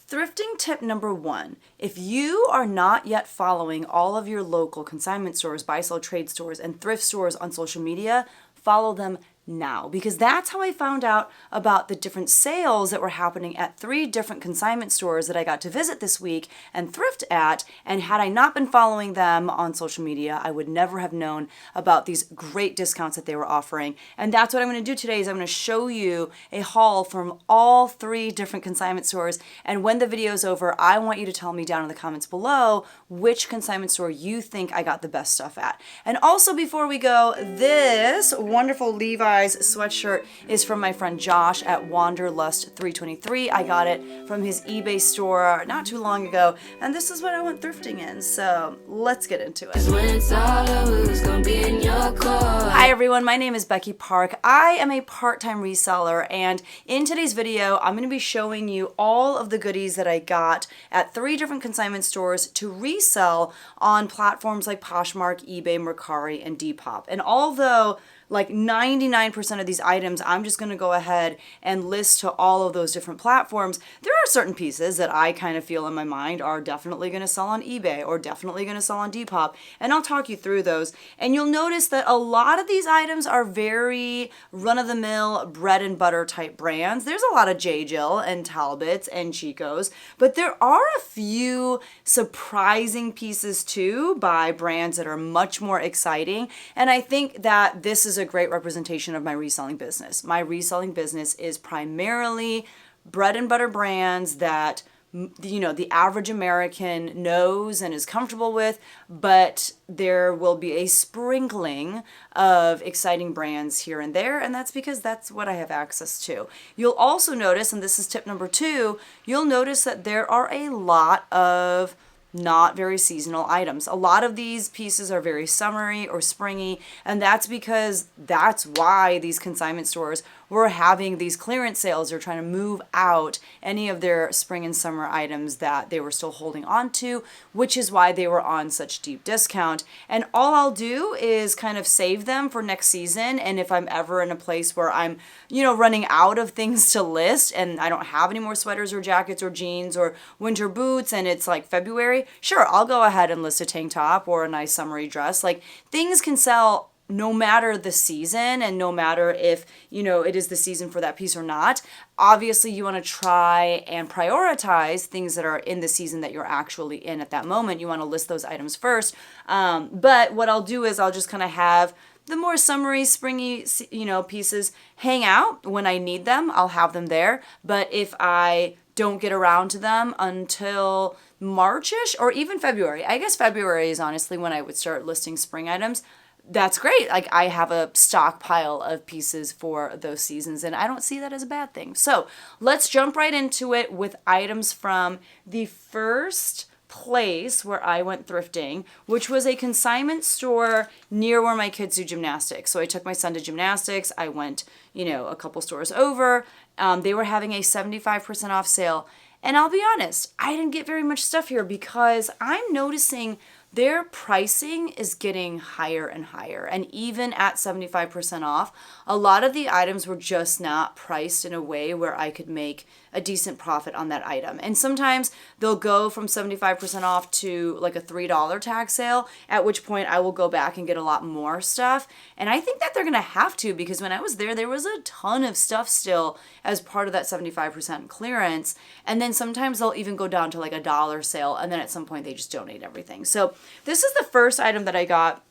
Thrifting tip number 1. If you are not yet following all of your local consignment stores, buy-sell trade stores, and thrift stores on social media, follow them now, because that's how I found out about the different sales that were happening at 3 different consignment stores that I got to visit this week and thrift at. And had I not been following them on social media, I would never have known about these great discounts that they were offering. And that's what I'm going to do today, is I'm going to show you a haul from all 3 different consignment stores. And when the video is over, I want you to tell me down in the comments below which consignment store you think I got the best stuff at. And also, before we go, this wonderful Levi's sweatshirt is from my friend Josh at Wanderlust 323. I got it from his eBay store not too long ago, and this is what I went thrifting in, so let's get into it. Hi everyone, my name is Becky Park. I am a part-time reseller, and in today's video I'm going to be showing you all of the goodies that I got at 3 different consignment stores to resell on platforms like Poshmark, eBay, Mercari, and Depop. And although like 99% of these items, I'm just going to go ahead and list to all of those different platforms. There are certain pieces that I kind of feel in my mind are definitely going to sell on eBay or definitely going to sell on Depop, and I'll talk you through those. And you'll notice that a lot of these items are very run-of-the-mill bread and butter type brands. There's a lot of J. Jill and Talbots and Chico's, but there are a few surprising pieces too by brands that are much more exciting. And I think that this is a great representation of my reselling business. My reselling business is primarily bread and butter brands that, you know, the average American knows and is comfortable with, but there will be a sprinkling of exciting brands here and there, and that's because that's what I have access to. You'll also notice, and this is tip number 2, you'll notice that there are a lot of not very seasonal items. A lot of these pieces are very summery or springy, and that's because that's why these consignment stores were having these clearance sales. They're trying to move out any of their spring and summer items that they were still holding on to, which is why they were on such deep discount. And all I'll do is kind of save them for next season. And if I'm ever in a place where I'm, you know, running out of things to list and I don't have any more sweaters or jackets or jeans or winter boots and it's like February, sure, I'll go ahead and list a tank top or a nice summery dress. Like, things can sell no matter the season and no matter if, you know, it is the season for that piece or not. Obviously, you want to try and prioritize things that are in the season that you're actually in at that moment. You want to list those items first. But what I'll do is I'll just kind of have the more summery, springy, you know, pieces hang out when I need them. I'll have them there. But if I don't get around to them until March-ish or even February, I guess February is honestly when I would start listing spring items. That's great. Like, I have a stockpile of pieces for those seasons, and I don't see that as a bad thing. So let's jump right into it with items from the first place where I went thrifting, which was a consignment store near where my kids do gymnastics. So I took my son to gymnastics. I went, you know, a couple stores over. They were having a 75% off sale. And I'll be honest, I didn't get very much stuff here because I'm noticing their pricing is getting higher and higher. And even at 75% off, a lot of the items were just not priced in a way where I could make a decent profit on that item. And sometimes they'll go from 75% off to like a $3 tag sale, at which point I will go back and get a lot more stuff. And I think that they're gonna have to, because when I was there was a ton of stuff still as part of that 75% clearance. And then sometimes they'll even go down to like a $1 sale, and then at some point they just donate everything. So this is the first item that I got.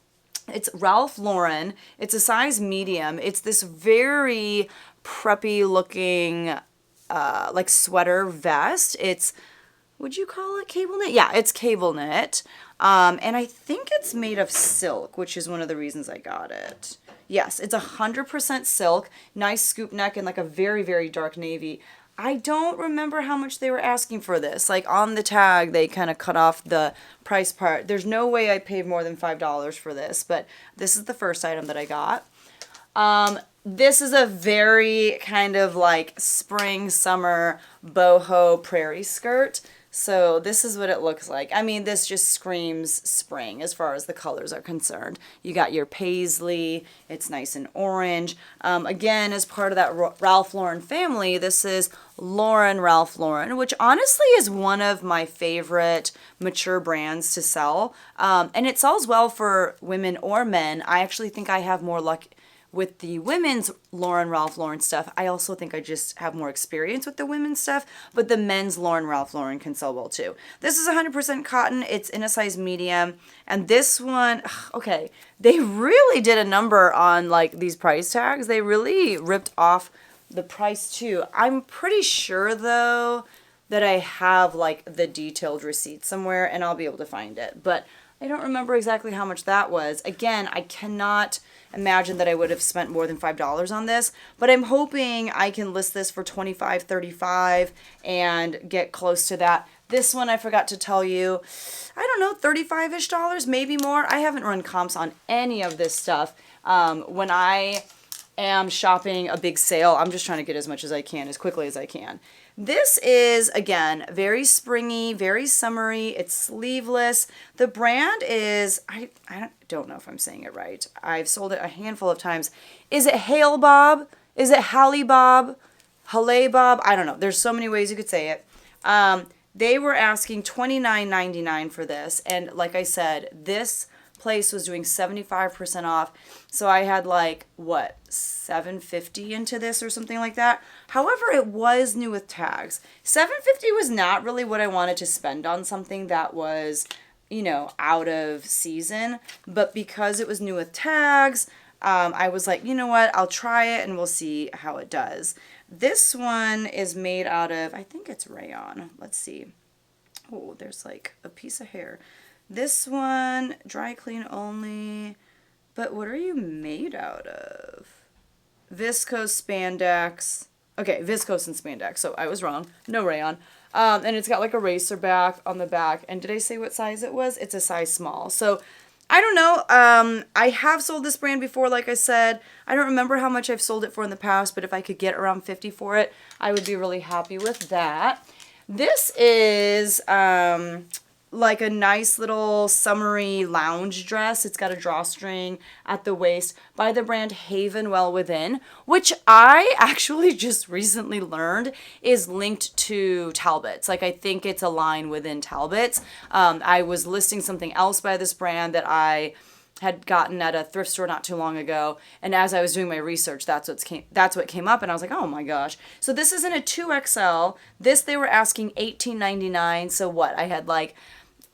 It's Ralph Lauren. It's a size medium. It's this very preppy looking like sweater vest. It's, would you call it cable knit? Yeah, it's cable knit. And I think it's made of silk, which is one of the reasons I got it. Yes, it's 100% silk, nice scoop neck, and like a very, very dark navy. I don't remember how much they were asking for this. Like, on the tag, they kind of cut off the price part. There's no way I paid more than $5 for this, but this is the first item that I got. This is a very kind of like spring, summer, boho prairie skirt. So this is what it looks like. I mean, this just screams spring as far as the colors are concerned. You got your paisley. It's nice and orange. Again, as part of that Ralph Lauren family, this is Ralph Lauren, which honestly is one of my favorite mature brands to sell. And it sells well for women or men. I actually think I have more luck with the women's Ralph Lauren stuff. I also think I just have more experience with the women's stuff, but the men's Ralph Lauren can sell well too. This is 100% cotton. It's in a size medium. And this one, okay, they really did a number on like these price tags. They really ripped off the price too. I'm pretty sure though that I have like the detailed receipt somewhere and I'll be able to find it, but I don't remember exactly how much that was. Again, I cannot imagine that I would have spent more than $5 on this, but I'm hoping I can list this for $25, $35 and get close to that. This one I forgot to tell you, I don't know, $35-ish, maybe more. I haven't run comps on any of this stuff. When I am shopping a big sale, I'm just trying to get as much as I can, as quickly as I can. This is, again, very springy, very summery. It's sleeveless. The brand is, I don't know if I'm saying it right. I've sold it a handful of times. Is it Hale Bob? Is it Halle Bob? Halle Bob? I don't know. There's so many ways you could say it. They were asking $29.99 for this. And like I said, this place was doing 75% off. So I had like, what, $7.50 into this or something like that. However, it was new with tags. $7.50 was not really what I wanted to spend on something that was, you know, out of season. But because it was new with tags, I was like, you know what, I'll try it and we'll see how it does. This one is made out of, I think it's rayon. Let's see. Oh, there's like a piece of hair. This one, dry clean only, but what are you made out of? Viscose spandex. Okay, viscose and spandex, so I was wrong. No rayon. And it's got like a racer back on the back. And did I say what size it was? It's a size small. So I don't know. I have sold this brand before, like I said. I don't remember how much I've sold it for in the past, but if I could get around $50 for it, I would be really happy with that. This is like a nice little summery lounge dress. It's got a drawstring at the waist by the brand Haven Well Within, which I actually just recently learned is linked to Talbot's. Like, I think it's a line within Talbot's. I was listing something else by this brand that I had gotten at a thrift store not too long ago, and as I was doing my research, that's what came up, and I was like, oh my gosh. So this is in a 2XL. This they were asking $18.99. So what? I had like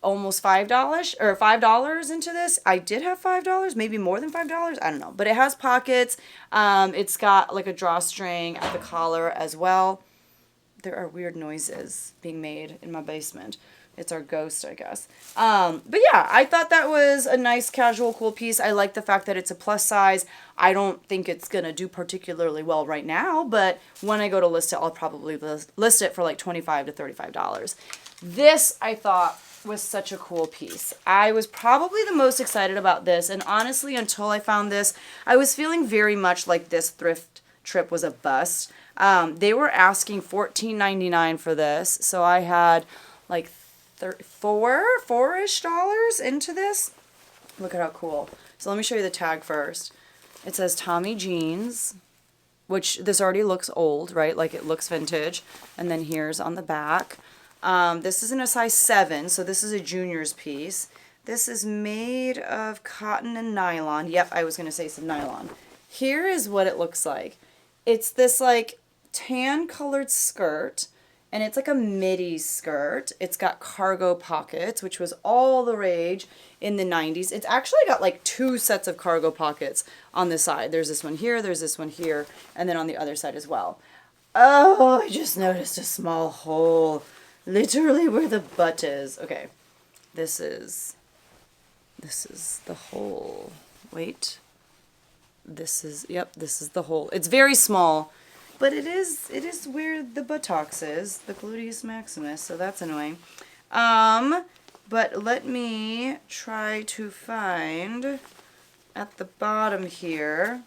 almost $5 or $5 into this. I did have $5, maybe more than $5. I don't know, but it has pockets. It's got like a drawstring at the collar as well. There are weird noises being made in my basement. It's our ghost, I guess. But yeah, I thought that was a nice, casual, cool piece. I like the fact that it's a plus size. I don't think it's going to do particularly well right now, but when I go to list it, I'll probably list it for like $25 to $35. This, I thought, was such a cool piece. I was probably the most excited about this, and honestly, until I found this, I was feeling very much like this thrift trip was a bust. They were asking $14.99 for this, so I had like $4-ish into this. Look at how cool. So let me show you the tag first. It says Tommy Jeans, which this already looks old, right? Like it looks vintage. And then here's on the back. This is in a size 7, so this is a junior's piece. This is made of cotton and nylon. Yep, I was going to say some nylon. Here is what it looks like. It's this like tan colored skirt. And it's like a midi skirt. It's got cargo pockets, which was all the rage in the 90s. It's actually got like 2 sets of cargo pockets on the side. There's this one here, there's this one here, and then on the other side as well. Oh, I just noticed a small hole. Literally where the butt is. Okay, this is the hole. Wait. This is the hole. It's very small. But it is where the buttocks is, the gluteus maximus, so that's annoying. But let me try to find at the bottom here,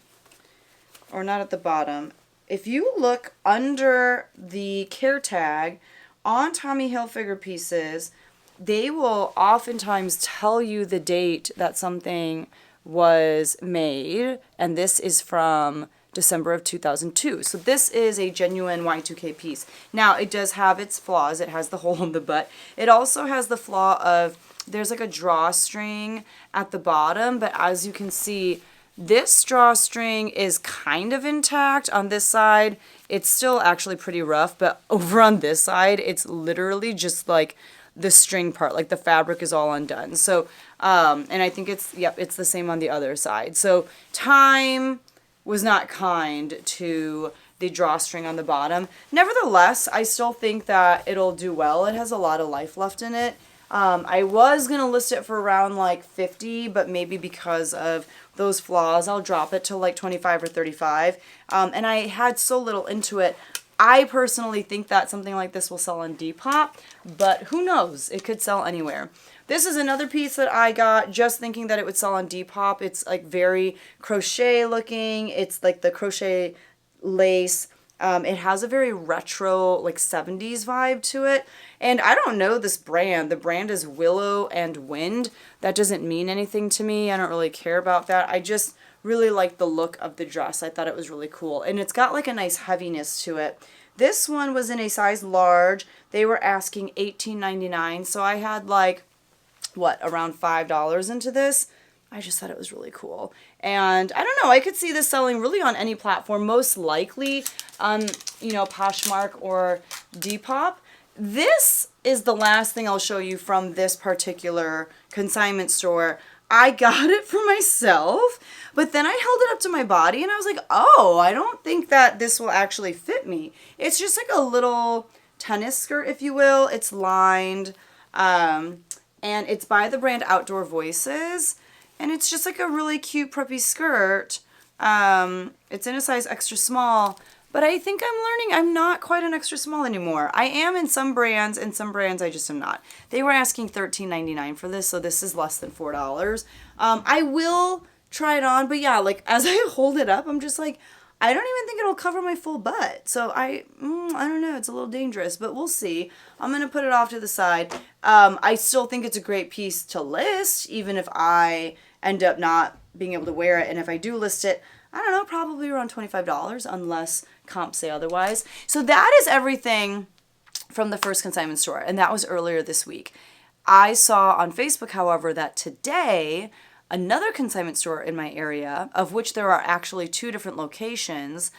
or not at the bottom. If you look under the care tag on Tommy Hilfiger pieces, they will oftentimes tell you the date that something was made, and this is from December of 2002. So this is a genuine Y2K piece. Now, it does have its flaws. It has the hole in the butt. It also has the flaw of there's like a drawstring at the bottom, but as you can see, this drawstring is kind of intact. On this side, it's still actually pretty rough, but over on this side, it's literally just like the string part, like the fabric is all undone. So, and I think it's, yep, it's the same on the other side. So time was not kind to the drawstring on the bottom. Nevertheless, I still think that it'll do well. It has a lot of life left in it. I was going to list it for around like 50, but maybe because of those flaws, I'll drop it to like 25 or 35. And I had so little into it. I personally think that something like this will sell on Depop, but who knows? It could sell anywhere. This is another piece that I got just thinking that it would sell on Depop. It's like very crochet looking. It's like the crochet lace. It has a very retro, like 70s vibe to it. And I don't know this brand. The brand is Willow and Wind. That doesn't mean anything to me. I don't really care about that. I just really like the look of the dress. I thought it was really cool. And it's got like a nice heaviness to it. This one was in a size large. They were asking $18.99. So I had like, what, around $5 into this. I just thought it was really cool. And I don't know, I could see this selling really on any platform, most likely on, you know, Poshmark or Depop. This is the last thing I'll show you from this particular consignment store. I got it for myself, but then I held it up to my body and I was like, oh, I don't think that this will actually fit me. It's just like a little tennis skirt, if you will. It's lined, and it's by the brand Outdoor Voices. And it's just like a really cute preppy skirt. It's in a size extra small, but I think I'm learning I'm not quite an extra small anymore. I am in some brands, and some brands I just am not. They were asking $13.99 for this, so this is less than $4. I will try it on, but yeah, like as I hold it up, I'm just like, I don't even think it'll cover my full butt. So I don't know, it's a little dangerous, but we'll see. I'm going to put it off to the side. I still think it's a great piece to list, even if I end up not being able to wear it. And if I do list it, I don't know, probably around $25 unless comps say otherwise. So that is everything from the first consignment store. And that was earlier this week. I saw on Facebook, however, that today another consignment store in my area, of which there are actually 2 different locations,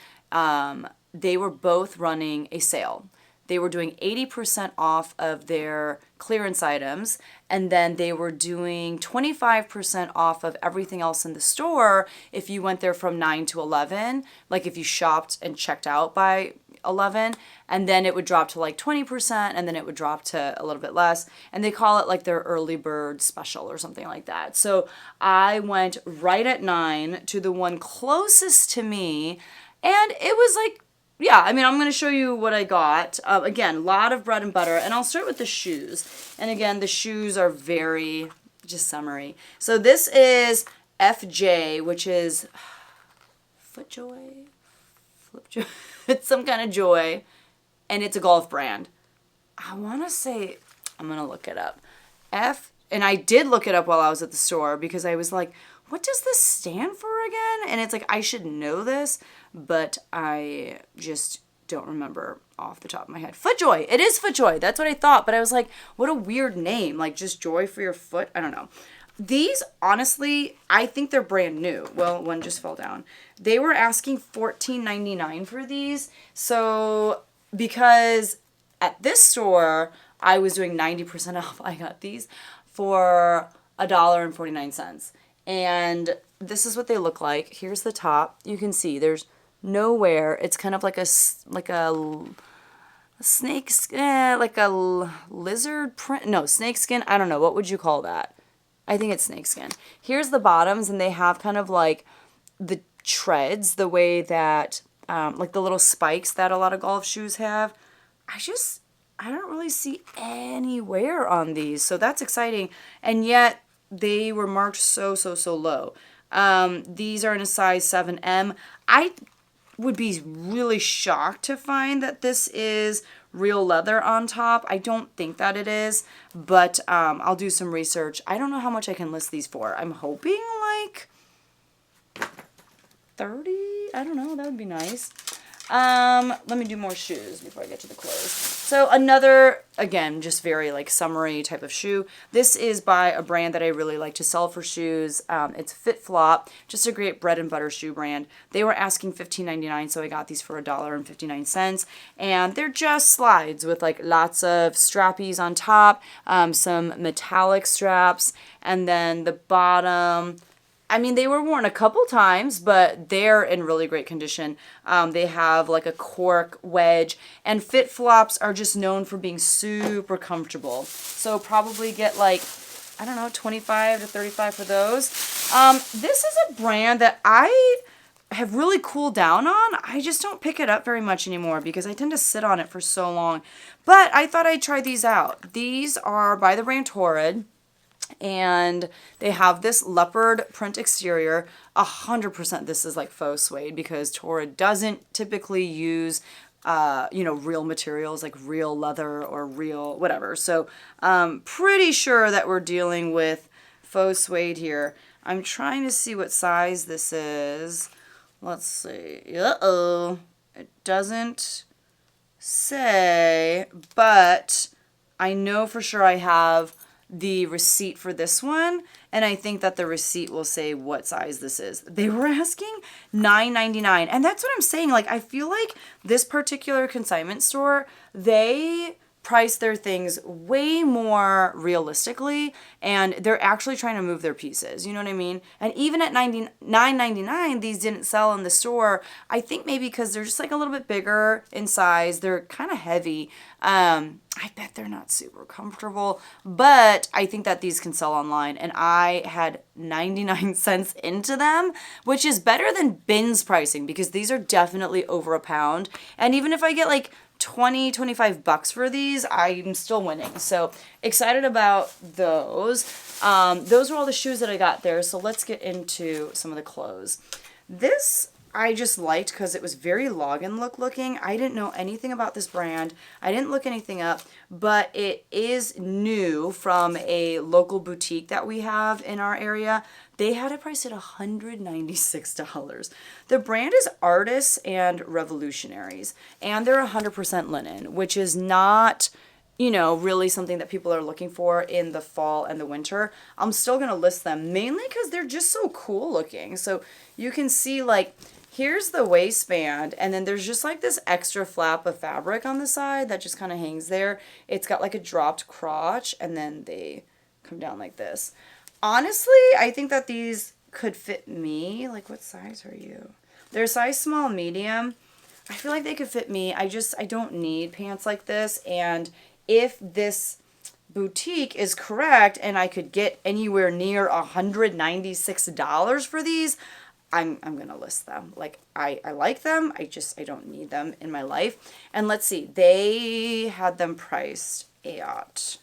they were both running a sale. They were doing 80% off of their clearance items, and then they were doing 25% off of everything else in the store if you went there from 9 to 11, like if you shopped and checked out by 11, and then it would drop to like 20%, and then it would drop to a little bit less, and they call it like their early bird special or something like that. So I went right at 9 to the one closest to me, and it was like, yeah, I mean, I'm going to show you what I got. Again, a lot of bread and butter, and I'll start with the shoes. And again, the shoes are very just summery. So this is FJ, which is Footjoy? Flipjoy? It's some kind of joy, and it's a golf brand. I want to say, I'm going to look it up. And I did look it up while I was at the store because I was like, what does this stand for again? And it's like, I should know this, but I just don't remember off the top of my head. Footjoy. It is Footjoy. That's what I thought. But I was like, what a weird name. Like, just joy for your foot. I don't know. These, honestly, I think they're brand new. Well, one just fell down. They were asking $14.99 for these. So, because at this store, I was doing 90% off. I got these for $1.49. And this is what they look like. Here's the top. You can see there's nowhere. It's kind of like a snake skin, like a lizard print. No, snake skin. I don't know. What would you call that? I think it's snake skin. Here's the bottoms, and they have kind of like the treads, the way that, like the little spikes that a lot of golf shoes have. I don't really see any wear on these. So that's exciting. And yet, they were marked so low. These are in a size 7M. I would be really shocked to find that this is real leather on top. I don't think that it is, but I'll do some research. I don't know how much I can list these for. I'm hoping like 30? I don't know. That would be nice. Let me do more shoes before I get to the clothes. So another, again, just very like summery type of shoe. This is by a brand that I really like to sell for shoes. It's Fit Flop, just a great bread and butter shoe brand. They were asking $15.99, so I got these for $1.59. And they're just slides with like lots of strappies on top, some metallic straps, and then the bottom, I mean, they were worn a couple times, but they're in really great condition. They have like a cork wedge, and Fit Flops are just known for being super comfortable. So probably get like, I don't know, 25 to 35 for those. This is a brand that I have really cooled down on. I just don't pick it up very much anymore because I tend to sit on it for so long. But I thought I'd try these out. These are by the brand Torrid. And they have this leopard print exterior. 100% this is like faux suede because Torrid doesn't typically use real materials like real leather or real whatever. So pretty sure that we're dealing with faux suede here. I'm trying to see what size this is. Let's see. Uh-oh. It doesn't say, but I know for sure I have the receipt for this one, and I think that the receipt will say what size this is. They were asking $9.99, and that's what I'm saying. Like, I feel like this particular consignment store, they price their things way more realistically, and they're actually trying to move their pieces. You know what I mean? And even at $9.99, these didn't sell in the store. I think maybe because they're just like a little bit bigger in size. They're kind of heavy. I bet they're not super comfortable, but I think that these can sell online, and I had 99 cents into them, which is better than bins pricing because these are definitely over a pound. And even if I get like 25 bucks for these, I'm still winning. So excited about those. Those are all the shoes that I got there. So let's get into some of the clothes. This I just liked because it was very Login Look looking. I didn't know anything about this brand. I didn't look anything up, but it is new from a local boutique that we have in our area. They had it priced at $196. The brand is Artists and Revolutionaries, and they're 100% linen, which is not, really something that people are looking for in the fall and the winter. I'm still going to list them mainly because they're just so cool looking. So you can see like, here's the waistband, and then there's just like this extra flap of fabric on the side that just kind of hangs there. It's got like a dropped crotch, and then they come down like this. Honestly, I think that these could fit me. Like, what size are you? They're size small, medium. I feel like they could fit me. I don't need pants like this, and if this boutique is correct and I could get anywhere near $196 for these, I'm going to list them. Like, I like them. I don't need them in my life. And let's see. They had them priced at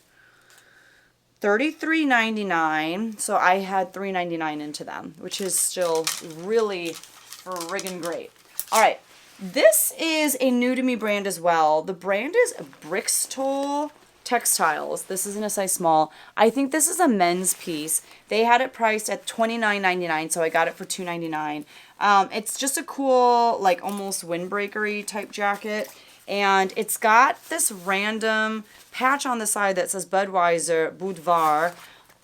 $33.99. So I had $3.99 into them, which is still really friggin' great. All right. This is a new to me brand as well. The brand is Brixtol Textiles. This is in a size small. I think this is a men's piece. They had it priced at $29.99, so I got it for $2.99. It's just a cool, like almost windbreakery type jacket, and it's got this random patch on the side that says Budweiser Boudoir.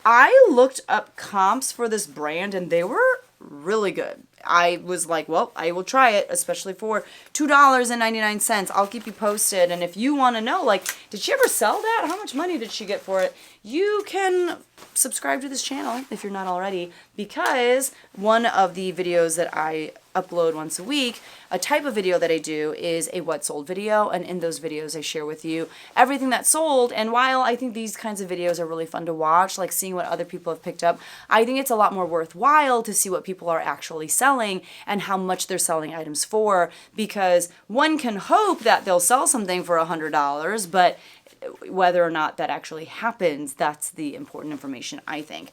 I looked up comps for this brand, and they were really good. I was like, well, I will try it, especially for $2.99. I'll keep you posted. And if you want to know, like, did she ever sell that? How much money did she get for it? You can subscribe to this channel if you're not already, because one of the videos that I upload once a week, a type of video that I do is a what sold video, and in those videos I share with you everything that's sold. And while I think these kinds of videos are really fun to watch, like seeing what other people have picked up, I think it's a lot more worthwhile to see what people are actually selling and how much they're selling items for, because one can hope that they'll sell something for $100, but whether or not that actually happens, that's the important information, I think.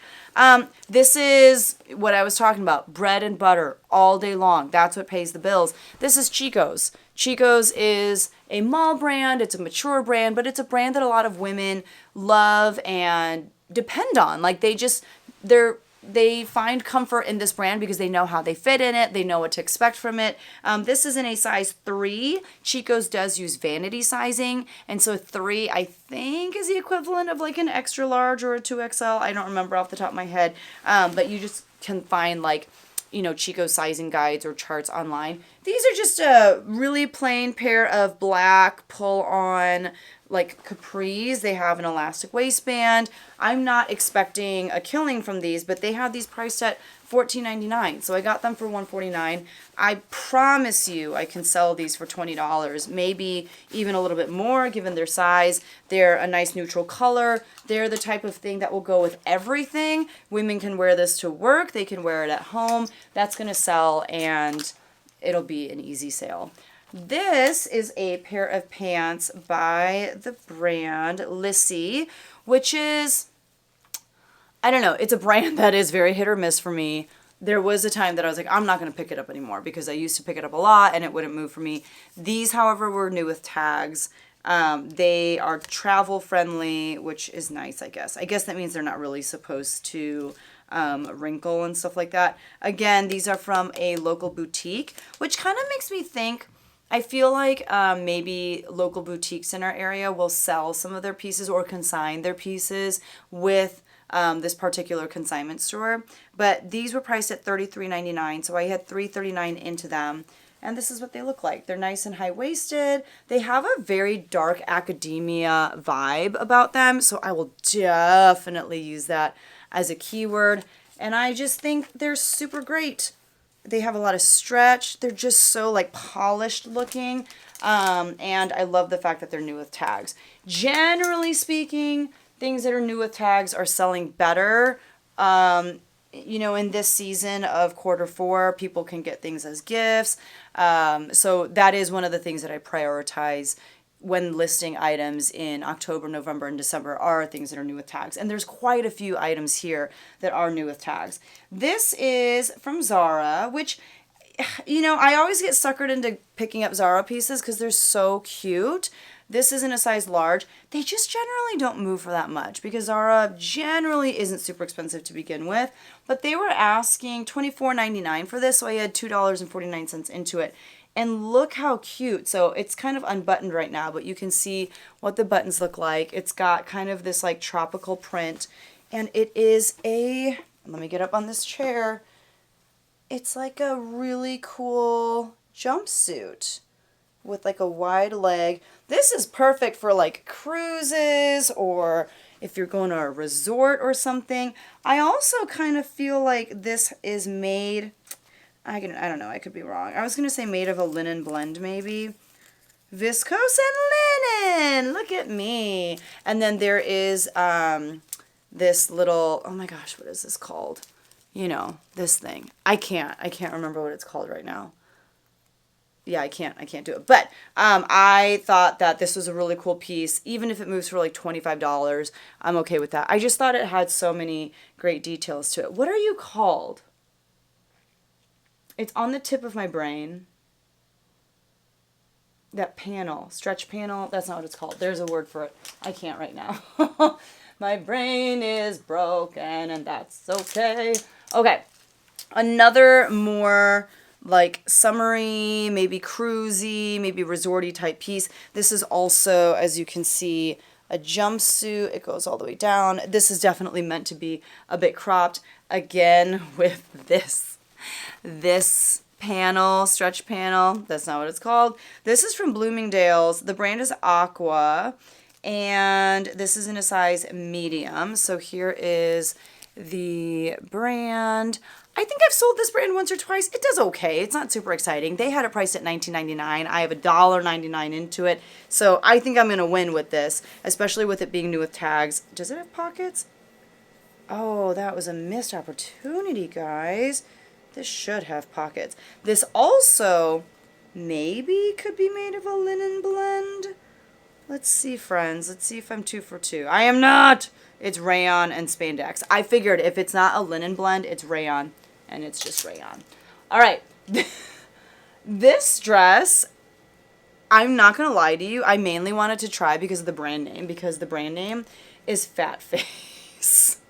This is what I was talking about, bread and butter all day long. That's what pays the bills. This is Chico's. Chico's is a mall brand. It's a mature brand, but it's a brand that a lot of women love and depend on. Like, they're they find comfort in this brand because they know how they fit in it. They know what to expect from it. This is in a size 3. Chico's does use vanity sizing. And so 3, I think, is the equivalent of like an extra large or a 2XL. I don't remember off the top of my head. But you just can find like, you know, Chico's sizing guides or charts online. These are just a really plain pair of black pull-on like capris. They have an elastic waistband. I'm not expecting a killing from these, but they have these priced at $14.99. So I got them for $149. I promise you I can sell these for $20, maybe even a little bit more given their size. They're a nice neutral color. They're the type of thing that will go with everything. Women can wear this to work. They can wear it at home. That's going to sell, and it'll be an easy sale. This is a pair of pants by the brand Lissy, which is, I don't know, it's a brand that is very hit or miss for me. There was a time that I was like, I'm not going to pick it up anymore because I used to pick it up a lot and it wouldn't move for me. These, however, were new with tags. They are travel friendly, which is nice, I guess. I guess that means they're not really supposed to wrinkle and stuff like that. Again, these are from a local boutique, which kind of makes me think, I feel like maybe local boutiques in our area will sell some of their pieces or consign their pieces with this particular consignment store. But these were priced at $33.99, so I had $3.39 into them. And this is what they look like. They're nice and high-waisted. They have a very dark academia vibe about them, so I will definitely use that as a keyword. And I just think they're super great. They have a lot of stretch. They're just so like polished looking. And I love the fact that they're new with tags. Generally speaking, things that are new with tags are selling better. You know, in this season of Q4, people can get things as gifts. So that is one of the things that I prioritize when listing items in October, November, and December are things that are new with tags. And there's quite a few items here that are new with tags. This is from Zara, which, you know, I always get suckered into picking up Zara pieces because they're so cute. This is in a size large. They just generally don't move for that much because Zara generally isn't super expensive to begin with. But they were asking $24.99 for this, so I had $2.49 into it. And look how cute. So it's kind of unbuttoned right now, but you can see what the buttons look like. It's got kind of this like tropical print. And it is a, let me get up on this chair. It's like a really cool jumpsuit with like a wide leg. This is perfect for like cruises or if you're going to a resort or something. I also kind of feel like this is made, I don't know, I could be wrong. I was going to say made of a linen blend maybe. Viscose and linen! Look at me! And then there is this little, oh my gosh, what is this called? You know, this thing. I can't remember what it's called right now. Yeah, I can't do it. But I thought that this was a really cool piece. Even if it moves for like $25, I'm okay with that. I just thought it had so many great details to it. What are you called? It's on the tip of my brain. That panel, stretch panel, that's not what it's called. There's a word for it. I can't right now. My brain is broken and that's okay. Okay, another more like summery, maybe cruisy, maybe resorty type piece. This is also, as you can see, a jumpsuit. It goes all the way down. This is definitely meant to be a bit cropped. Again, with this panel, stretch panel, that's not what it's called. This is from Bloomingdale's. The brand is Aqua, and this is in a size medium. So here is the brand. I think I've sold this brand once or twice. It does okay. It's not super exciting. They had it priced at $19.99. I have $1.99 into it. So I think I'm going to win with this, especially with it being new with tags. Does it have pockets? Oh, that was a missed opportunity, guys. This should have pockets. This also maybe could be made of a linen blend. Let's see, friends. Let's see if I'm 2 for 2. I am not. It's rayon and spandex. I figured if it's not a linen blend, it's rayon, and it's just rayon. All right. This dress, I'm not going to lie to you. I mainly wanted to try because of the brand name, because the brand name is Fat Face.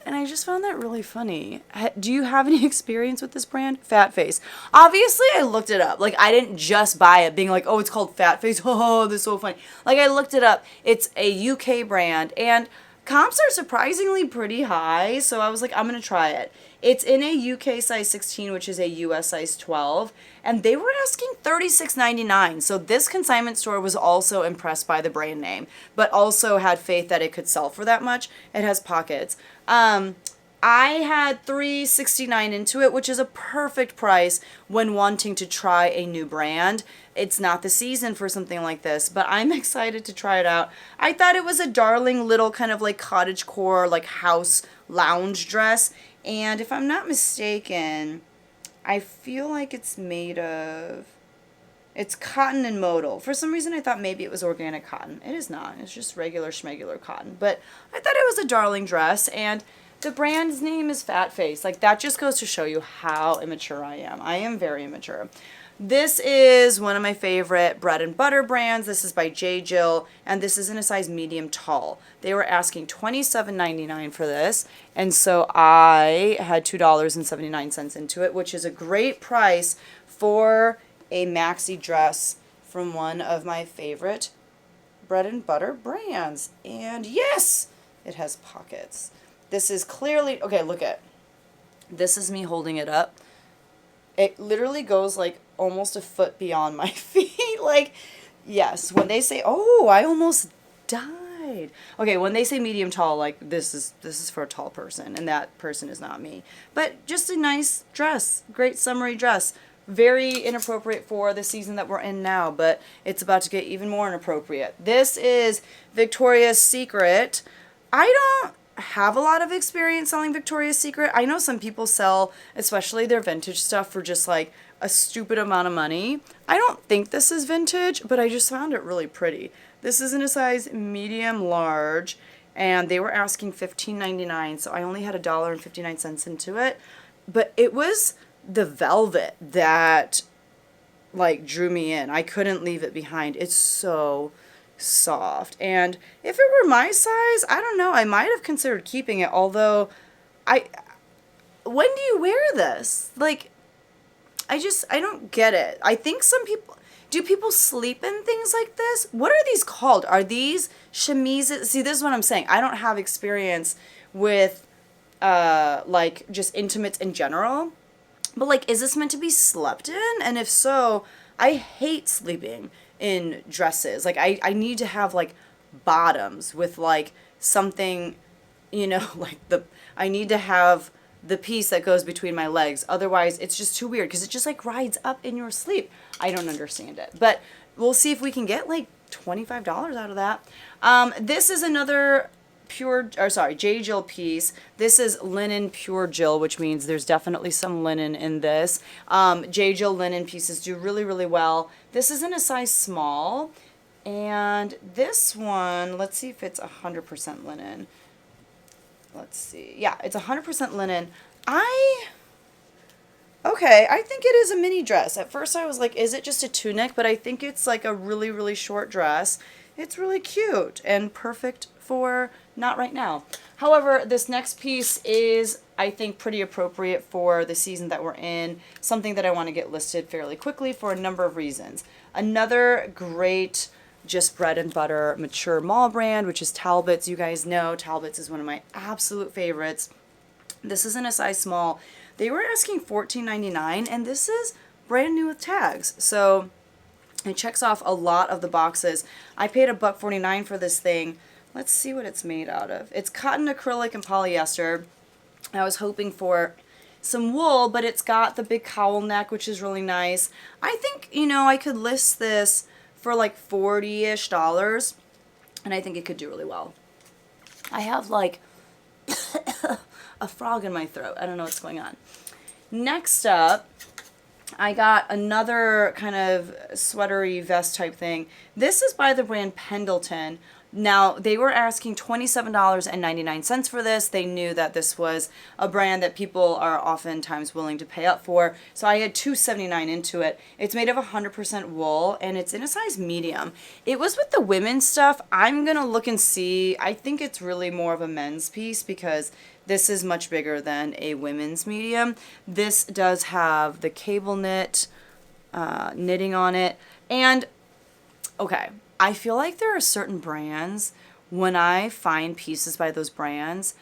And I just found that really funny. Do you have any experience with this brand? Fat Face. Obviously, I looked it up. Like, I didn't just buy it being like, oh, it's called Fat Face. Oh, this is so funny. Like, I looked it up. It's a UK brand, and comps are surprisingly pretty high, so I was like, I'm going to try it. It's in a UK size 16, which is a US size 12, and they were asking $36.99. So this consignment store was also impressed by the brand name, but also had faith that it could sell for that much. It has pockets. I had $3.69 into it, which is a perfect price when wanting to try a new brand. It's not the season for something like this, but I'm excited to try it out. I thought it was a darling little kind of like cottagecore, like house lounge dress. And if I'm not mistaken, I feel like it's made of, it's cotton and modal. For some reason, I thought maybe it was organic cotton. It is not. It's just regular schmegular cotton. But I thought it was a darling dress, and the brand's name is Fat Face. Like, that just goes to show you how immature I am. I am very immature. This is one of my favorite bread and butter brands. This is by J. Jill, and this is in a size medium tall. They were asking $27.99 for this, and so I had $2.79 into it, which is a great price for a maxi dress from one of my favorite bread and butter brands. And yes, it has pockets. This is clearly, okay, look at, this is me holding it up. It literally goes like almost a foot beyond my feet. Like, yes, when they say, oh, I almost died. Okay, when they say medium tall, like this is for a tall person, and that person is not me. But just a nice dress, great summery dress. Very inappropriate for the season that we're in now, but it's about to get even more inappropriate. This is Victoria's Secret. I don't have a lot of experience selling Victoria's Secret. I know some people sell, especially their vintage stuff, for just like a stupid amount of money. I don't think this is vintage, but I just found it really pretty. This is in a size medium large, and they were asking $15.99, so I only had $1.59 into it. But it was the velvet that like drew me in. I couldn't leave it behind. It's so soft, and if it were my size, I don't know, I might have considered keeping it, although when do you wear this? Like, I don't get it. I think some people, do people sleep in things like this? What are these called? Are these chemises? See, this is what I'm saying. I don't have experience with like just intimates in general, but like, is this meant to be slept in? And if so, I hate sleeping in dresses. Like, I need to have like bottoms with like something, you know, like I need to have the piece that goes between my legs. Otherwise, it's just too weird because it just like rides up in your sleep. I don't understand it, but we'll see if we can get like $25 out of that. This is another J. Jill piece. This is linen pure Jill, which means there's definitely some linen in this. J. Jill linen pieces do really, really well. This is in a size small, and this one, let's see if it's 100% linen. Let's see. Yeah, it's 100% linen. Okay, I think it is a mini dress. At first I was like, is it just a tunic? But I think it's like a really, really short dress. It's really cute and perfect for not right now. However, this next piece is, I think, pretty appropriate for the season that we're in. Something that I want to get listed fairly quickly for a number of reasons. Another great just bread and butter mature mall brand, which is Talbot's. You guys know Talbot's is one of my absolute favorites. This is in a size small. They were asking $14.99, and this is brand new with tags. So it checks off a lot of the boxes. I paid $1.49 for this thing. Let's see what it's made out of. It's cotton, acrylic, and polyester. I was hoping for some wool, but it's got the big cowl neck, which is really nice. I think, you know, I could list this for like $40-ish, and I think it could do really well. I have like a frog in my throat. I don't know what's going on. Next up, I got another kind of sweatery vest type thing. This is by the brand Pendleton. Now, they were asking $27.99 for this. They knew that this was a brand that people are oftentimes willing to pay up for. So I had $2.79 into it. It's made of 100% wool, and it's in a size medium. It was with the women's stuff. I'm going to look and see. I think it's really more of a men's piece because this is much bigger than a women's medium. This does have the cable knit knitting on it. And, okay, I feel like there are certain brands, when I find pieces by those brands,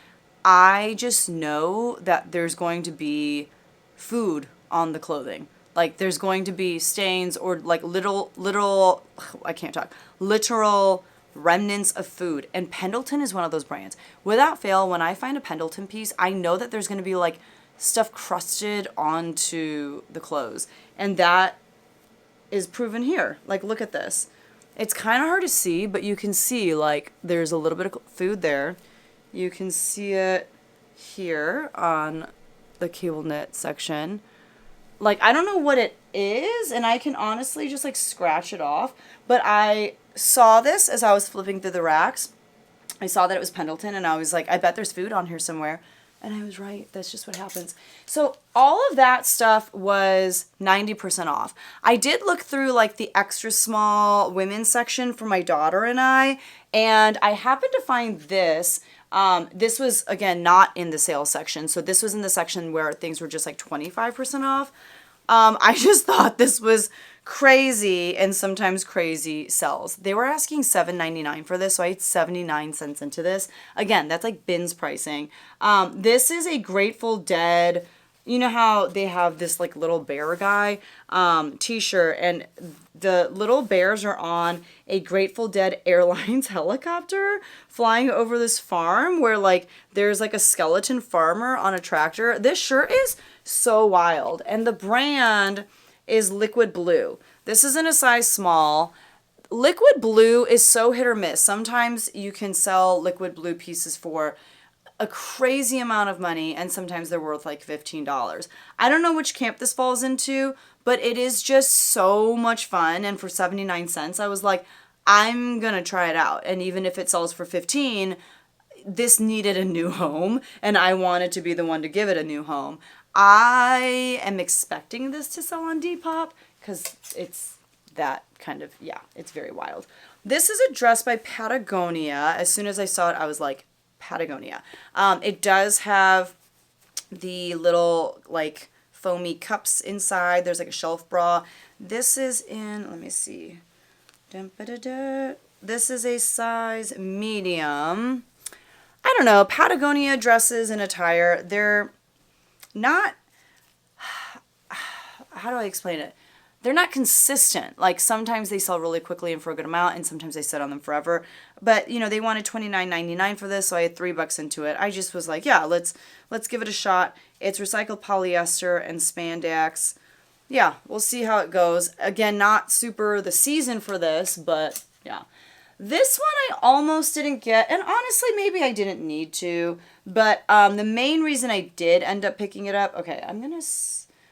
I just know that there's going to be food on the clothing. Like there's going to be stains or like literal, I can't talk, literal remnants of food. And Pendleton is one of those brands. Without fail, when I find a Pendleton piece, I know that there's going to be like stuff crusted onto the clothes. And that is proven here. Like, look at this. It's kind of hard to see, but you can see, like, there's a little bit of food there. You can see it here on the cable knit section. Like, I don't know what it is, and I can honestly just, like, scratch it off. But I saw this as I was flipping through the racks. I saw that it was Pendleton, and I was like, I bet there's food on here somewhere. And I was right. That's just what happens. So all of that stuff was 90% off. I did look through like the extra small women's section for my daughter and I happened to find this. This was, again, not in the sales section. So this was in the section where things were just like 25% off. I just thought this was crazy and sometimes crazy sells. They were asking $7.99 for this, so I had 79 cents into this. Again, that's like bins pricing. This is a Grateful Dead, you know how they have this like little bear guy t-shirt, and the little bears are on a Grateful Dead Airlines helicopter flying over this farm where like there's like a skeleton farmer on a tractor. This shirt is so wild, and the brand is Liquid Blue. This is in a size small. Liquid Blue is so hit or miss. Sometimes you can sell Liquid Blue pieces for a crazy amount of money, and sometimes they're worth like $15. I don't know which camp this falls into, but it is just so much fun, and for 79 cents, I was like, I'm gonna try it out. And even if it sells for 15, this needed a new home, and I wanted to be the one to give it a new home. I am expecting this to sell on Depop because it's that kind of, yeah, it's very wild. This is a dress by Patagonia. As soon as I saw it, I was like, Patagonia. It does have the little like foamy cups inside. There's like a shelf bra. This is in, let me see. This is a size medium. I don't know, Patagonia dresses and attire, they're not, how do I explain it? They're not consistent. Like sometimes they sell really quickly and for a good amount, and sometimes they sit on them forever. But you know, they wanted $29.99 for this, so I had $3 into it. I just was like, yeah, let's give it a shot. It's recycled polyester and spandex. Yeah, we'll see how it goes. Again, not super the season for this, but yeah. This one I almost didn't get, and honestly, maybe I didn't need to, but the main reason I did end up picking it up, okay,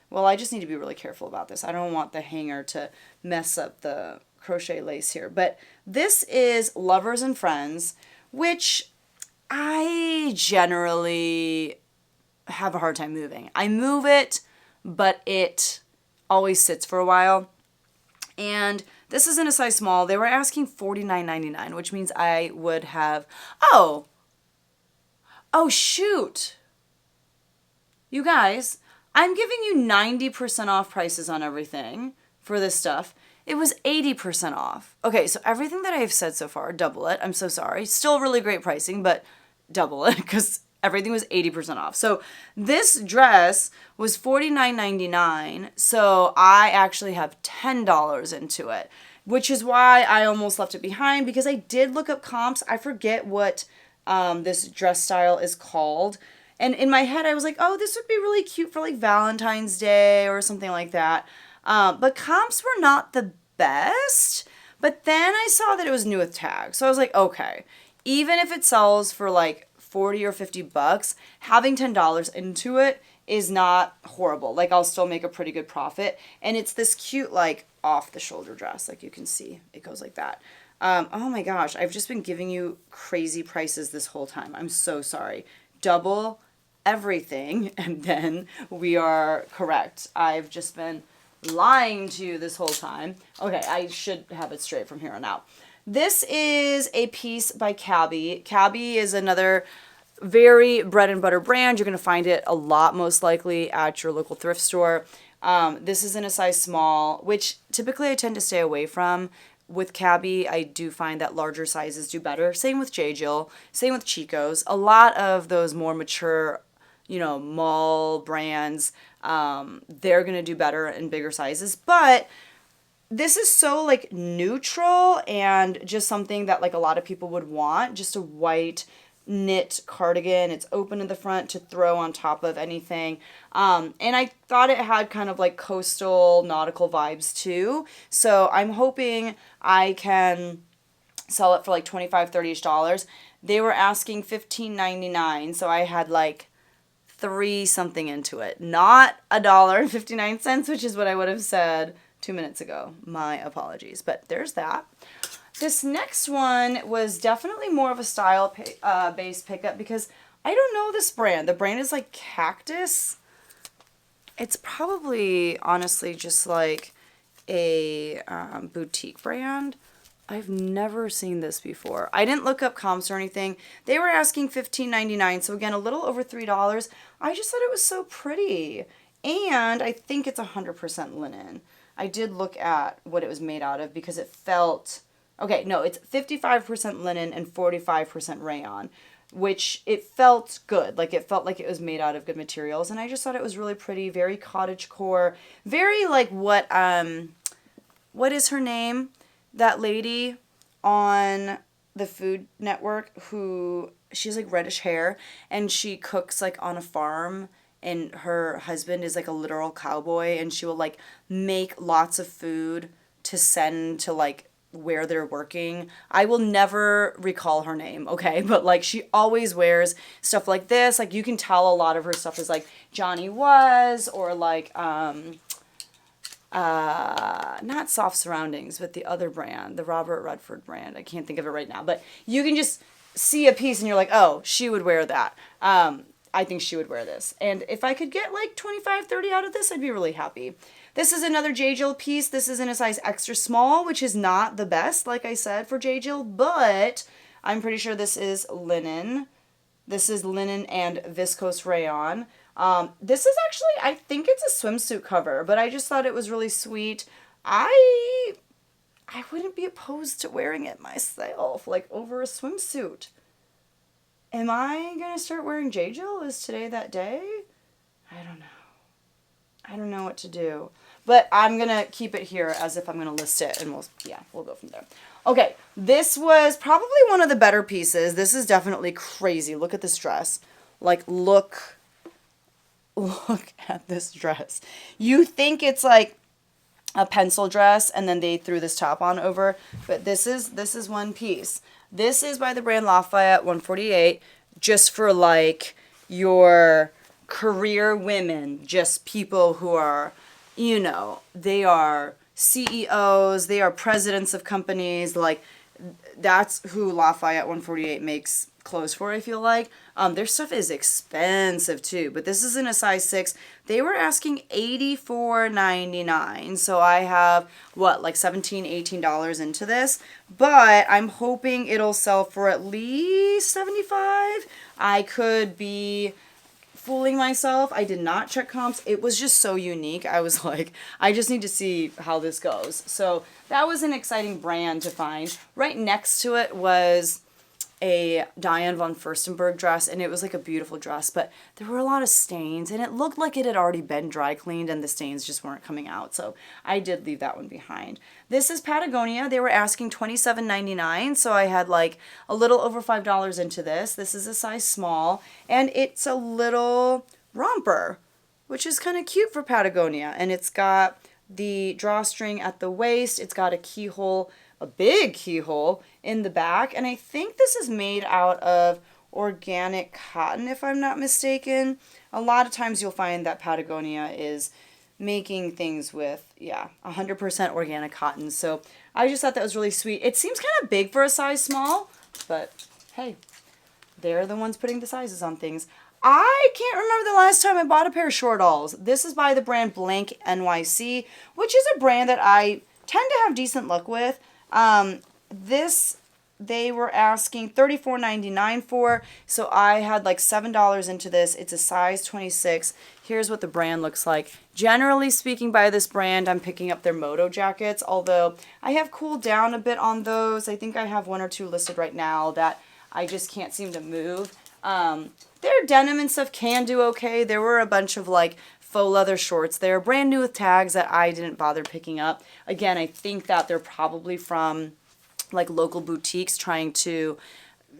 well, I just need to be really careful about this. I don't want the hanger to mess up the crochet lace here, but this is Lovers and Friends, which I generally have a hard time moving. I move it, but it always sits for a while, and this is in a size small. They were asking $49.99, which means I would have... Oh, shoot. You guys, I'm giving you 90% off prices on everything for this stuff. It was 80% off. Okay, so everything that I've said so far, double it. I'm so sorry. Still really great pricing, but double it because everything was 80% off. So this dress was $49.99, so I actually have $10 into it, which is why I almost left it behind, because I did look up comps. I forget what this dress style is called. And in my head, I was like, oh, this would be really cute for like Valentine's Day or something like that. But comps were not the best. But then I saw that it was new with tags. So I was like, okay, even if it sells for like 40 or 50 bucks, having $10 into it is not horrible. Like I'll still make a pretty good profit. And it's this cute, like off the shoulder dress. Like you can see it goes like that. Oh my gosh, I've just been giving you crazy prices this whole time. I'm so sorry. Double everything, and then we are correct. I've just been lying to you this whole time. Okay, I should have it straight from here on out. This is a piece by Cabby. Cabby is another very bread and butter brand. You're going to find it a lot, most likely, at your local thrift store. This is in a size small, which typically I tend to stay away from. With Cabby, I do find that larger sizes do better. Same with J. Jill. Same with Chico's. A lot of those more mature, mall brands, they're going to do better in bigger sizes. But this is so, like, neutral and just something that, like, a lot of people would want. Just a white knit cardigan. It's open in the front to throw on top of anything. And I thought it had kind of like coastal nautical vibes too. So I'm hoping I can sell it for like $25-$30-ish. They were asking $15.99, so I had like $3 something into it. Not $1.59, which is what I would have said 2 minutes ago. My apologies. But there's that. This next one was definitely more of a style based pickup because I don't know this brand. The brand is like Cactus. It's probably honestly just like a boutique brand. I've never seen this before. I didn't look up comps or anything. They were asking $15.99, so again, a little over $3. I just thought it was so pretty. And I think it's 100% linen. I did look at what it was made out of because it felt... Okay, no, it's 55% linen and 45% rayon, which it felt good. Like, it felt like it was made out of good materials. And I just thought it was really pretty, very cottagecore, very like what is her name? That lady on the Food Network who, she has like reddish hair and she cooks like on a farm and her husband is like a literal cowboy and she will like make lots of food to send to like where they're working. I will never recall her name, okay? But like she always wears stuff like this. Like you can tell a lot of her stuff is like Johnny Was or like not Soft Surroundings, but the other brand, the Robert Redford brand. I can't think of it right now, but you can just see a piece and you're like, oh, she would wear that. I think she would wear this. And if I could get like 25, 30 out of this, I'd be really happy. This is another J. Jill piece. This is in a size extra small, which is not the best, like I said, for J. Jill, but I'm pretty sure this is linen. This is linen and viscose rayon. This is actually, I think it's a swimsuit cover, but I just thought it was really sweet. I wouldn't be opposed to wearing it myself, like over a swimsuit. Am I going to start wearing J. Jill? Is today that day? I don't know. I don't know what to do. But I'm going to keep it here as if I'm going to list it, and we'll go from there. Okay, this was probably one of the better pieces. This is definitely crazy. Look at this dress. Like, look at this dress. You think it's like a pencil dress, and then they threw this top on over, but this is one piece. This is by the brand Lafayette 148, just for like your career women, just people who are, they are CEOs, they are presidents of companies, like that's who Lafayette 148 makes clothes for, I feel like. Their stuff is expensive too, but this is in a size 6. They were asking $84.99, so I have, like $17, $18 into this, but I'm hoping it'll sell for at least $75. I could be fooling myself. I did not check comps. It was just so unique. I was like, I just need to see how this goes. So that was an exciting brand to find. Right next to it was a Diane von Furstenberg dress, and it was like a beautiful dress, but there were a lot of stains, and it looked like it had already been dry cleaned, and the stains just weren't coming out, so I did leave that one behind. This is Patagonia. They were asking $27.99, so I had like a little over $5 into this. This is a size small, and it's a little romper, which is kind of cute for Patagonia, and it's got the drawstring at the waist. It's got a keyhole, a big keyhole in the back, and I think this is made out of organic cotton, if I'm not mistaken. A lot of times you'll find that Patagonia is making things with, yeah, 100% organic cotton. So I just thought that was really sweet. It seems kind of big for a size small, but hey, they're the ones putting the sizes on things. I can't remember the last time I bought a pair of short-alls. This is by the brand Blank NYC, which is a brand that I tend to have decent luck with. This they were asking $34.99 for, so I had like $7 into this. It's a size 26. Here's what the brand looks like. Generally speaking, by this brand, I'm picking up their moto jackets, although I have cooled down a bit on those. I think I have 1 or 2 listed right now that I just can't seem to move. Their denim and stuff can do okay. There were a bunch of like faux leather shorts. They're brand new with tags that I didn't bother picking up. Again, I think that they're probably from like local boutiques trying to,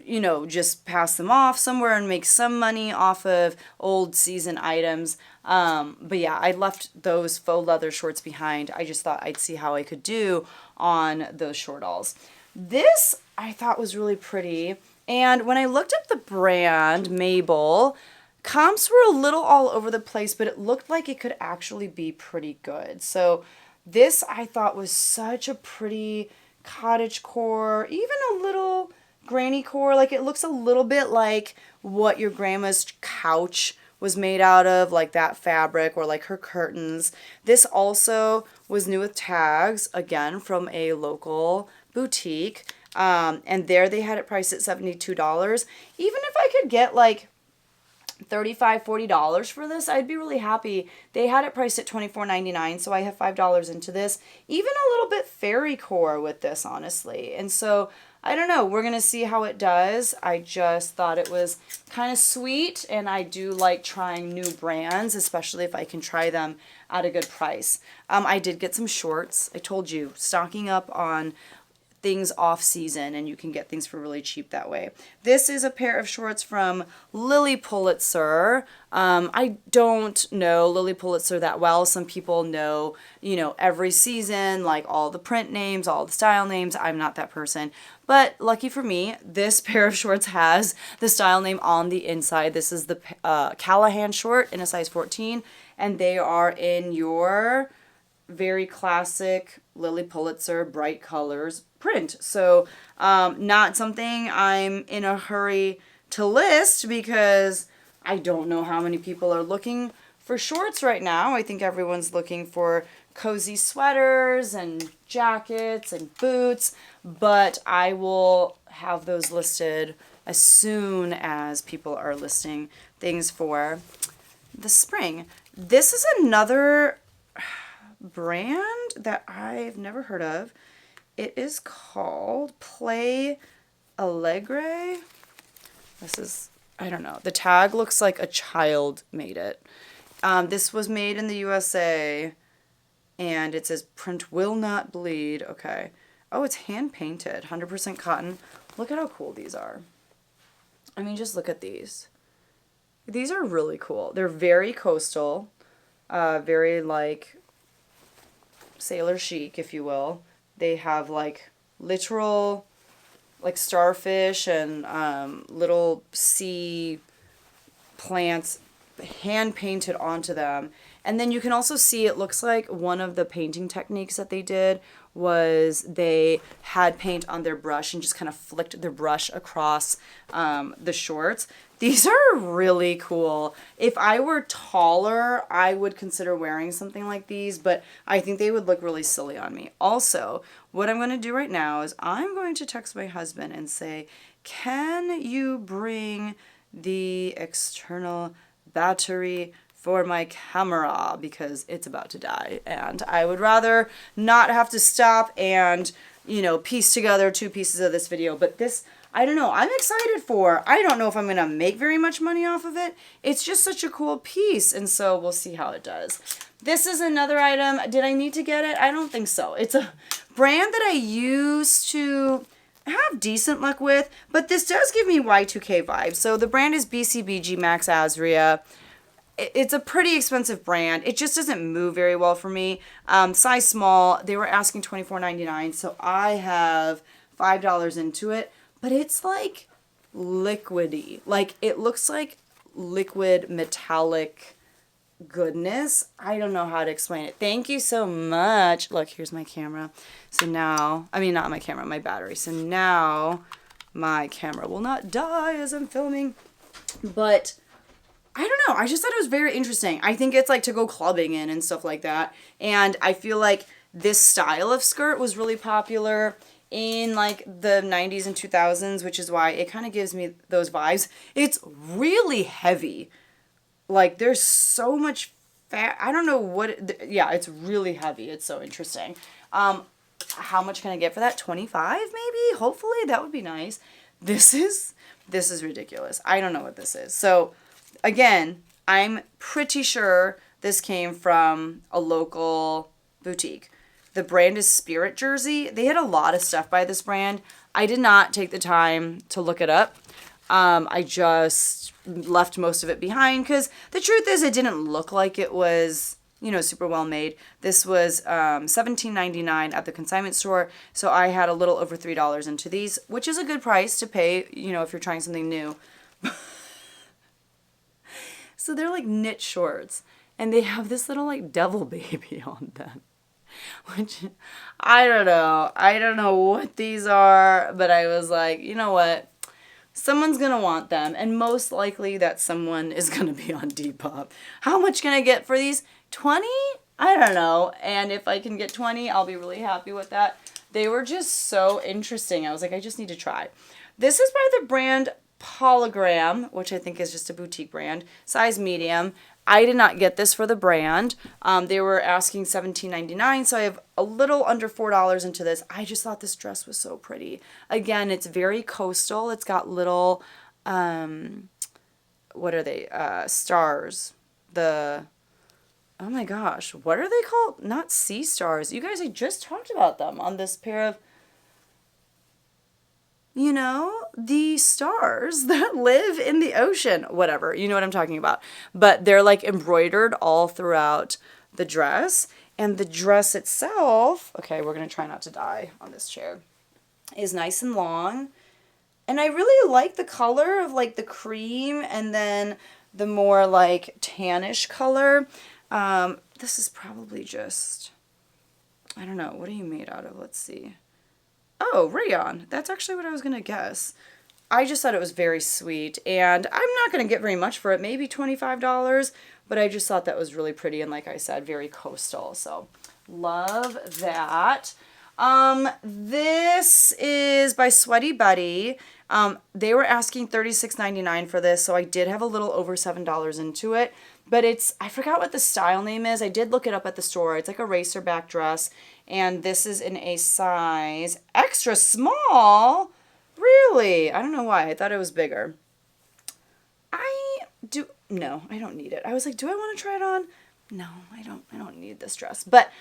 you know, just pass them off somewhere and make some money off of old season items. But yeah, I left those faux leather shorts behind. I just thought I'd see how I could do on those short-alls. This I thought was really pretty. And when I looked up the brand, Mabel, comps were a little all over the place, but it looked like it could actually be pretty good. So this I thought was such a pretty cottage core, even a little granny core. Like, it looks a little bit like what your grandma's couch was made out of, like that fabric, or like her curtains. This also was new with tags, again, from a local boutique. And there they had it priced at $72. Even if I could get like $35, $40 for this, I'd be really happy. They had it priced at $24.99, so I have $5 into this. Even a little bit fairy core with this, honestly. And so, I don't know. We're going to see how it does. I just thought it was kind of sweet, and I do like trying new brands, especially if I can try them at a good price. I did get some shorts. I told you, stocking up on things off season, and you can get things for really cheap that way. This is a pair of shorts from Lily Pulitzer. I don't know Lily Pulitzer that well. Some people know, you know, every season, like all the print names, all the style names. I'm not that person. But lucky for me, this pair of shorts has the style name on the inside. This is the Callahan short in a size 14, and they are in your very classic Lily Pulitzer bright colors print. So not something I'm in a hurry to list, because I don't know how many people are looking for shorts right now. I think everyone's looking for cozy sweaters and jackets and boots, but I will have those listed as soon as people are listing things for the spring. This is another brand that I've never heard of. It is called Play Allegre. This is, I don't know. The tag looks like a child made it. This was made in the USA, and it says print will not bleed. Okay. Oh, it's hand painted, 100% cotton. Look at how cool these are. I mean, just look at these. These are really cool. They're very coastal, very like sailor chic, if you will. They have like literal like starfish and little sea plants hand painted onto them. And then you can also see, it looks like one of the painting techniques that they did was they had paint on their brush and just kind of flicked their brush across the shorts. These are really cool. If I were taller, I would consider wearing something like these, but I think they would look really silly on me. Also, what I'm going to do right now is I'm going to text my husband and say, can you bring the external battery for my camera, because it's about to die, and I would rather not have to stop and, you know, piece together 2 pieces of this video. But this, I don't know, I'm excited for. I don't know if I'm gonna make very much money off of it. It's just such a cool piece, and so we'll see how it does. This is another item. Did I need to get it? I don't think so. It's a brand that I used to have decent luck with, but this does give me Y2K vibes. So the brand is BCBG Max Azria. It's a pretty expensive brand. It just doesn't move very well for me. Size small. They were asking $24.99, so I have $5 into it. But it's like liquidy. Like, it looks like liquid metallic goodness. I don't know how to explain it. Thank you so much. Look, here's my camera. So now, I mean, not my camera, my battery. So now my camera will not die as I'm filming. But I don't know. I just thought it was very interesting. I think it's like to go clubbing in and stuff like that. And I feel like this style of skirt was really popular in like the 90s and 2000s, which is why it kind of gives me those vibes. It's really heavy. Like there's so much fat. I don't know what yeah, it's really heavy. It's so interesting. How much can I get for that? 25 maybe? Hopefully that would be nice. This is ridiculous. I don't know what this is. So again, I'm pretty sure this came from a local boutique. The brand is Spirit Jersey. They had a lot of stuff by this brand. I did not take the time to look it up. I just left most of it behind because the truth is it didn't look like it was, you know, super well made. This was $17.99 at the consignment store, so I had a little over $3 into these, which is a good price to pay, you know, if you're trying something new. So they're like knit shorts, and they have this little like devil baby on them. Which, I don't know. I don't know what these are, but I was like, you know what? Someone's going to want them, and most likely that someone is going to be on Depop. How much can I get for these? 20? I don't know. And if I can get 20, I'll be really happy with that. They were just so interesting. I was like, I just need to try. This is by the brand Polygram, which I think is just a boutique brand. Size medium. I did not get this for the brand. They were asking $17.99, so I have a little under $4 into this. I just thought this dress was so pretty. Again, it's very coastal. It's got little, what are they? Stars. Oh my gosh, what are they called? Not sea stars. You guys, I just talked about them on this pair of, you know, the stars that live in the ocean, whatever, you know what I'm talking about. But they're like embroidered all throughout the dress. And the dress itself, okay, we're going to try not to die on this chair, is nice and long. And I really like the color of like the cream and then the more like tannish color. This is probably just, I don't know, what are you made out of? Let's see. Oh, rayon. That's actually what I was going to guess. I just thought it was very sweet, and I'm not going to get very much for it, maybe $25, but I just thought that was really pretty, and like I said, very coastal, so love that. This is by Sweaty Betty. They were asking $36.99 for this, so I did have a little over $7 into it, but I forgot what the style name is. I did look it up at the store. It's like a racer back dress, and this is in a size extra small. Really? I don't know why. I thought it was bigger. No, I don't need it. I was like, do I want to try it on? No, I don't need this dress. But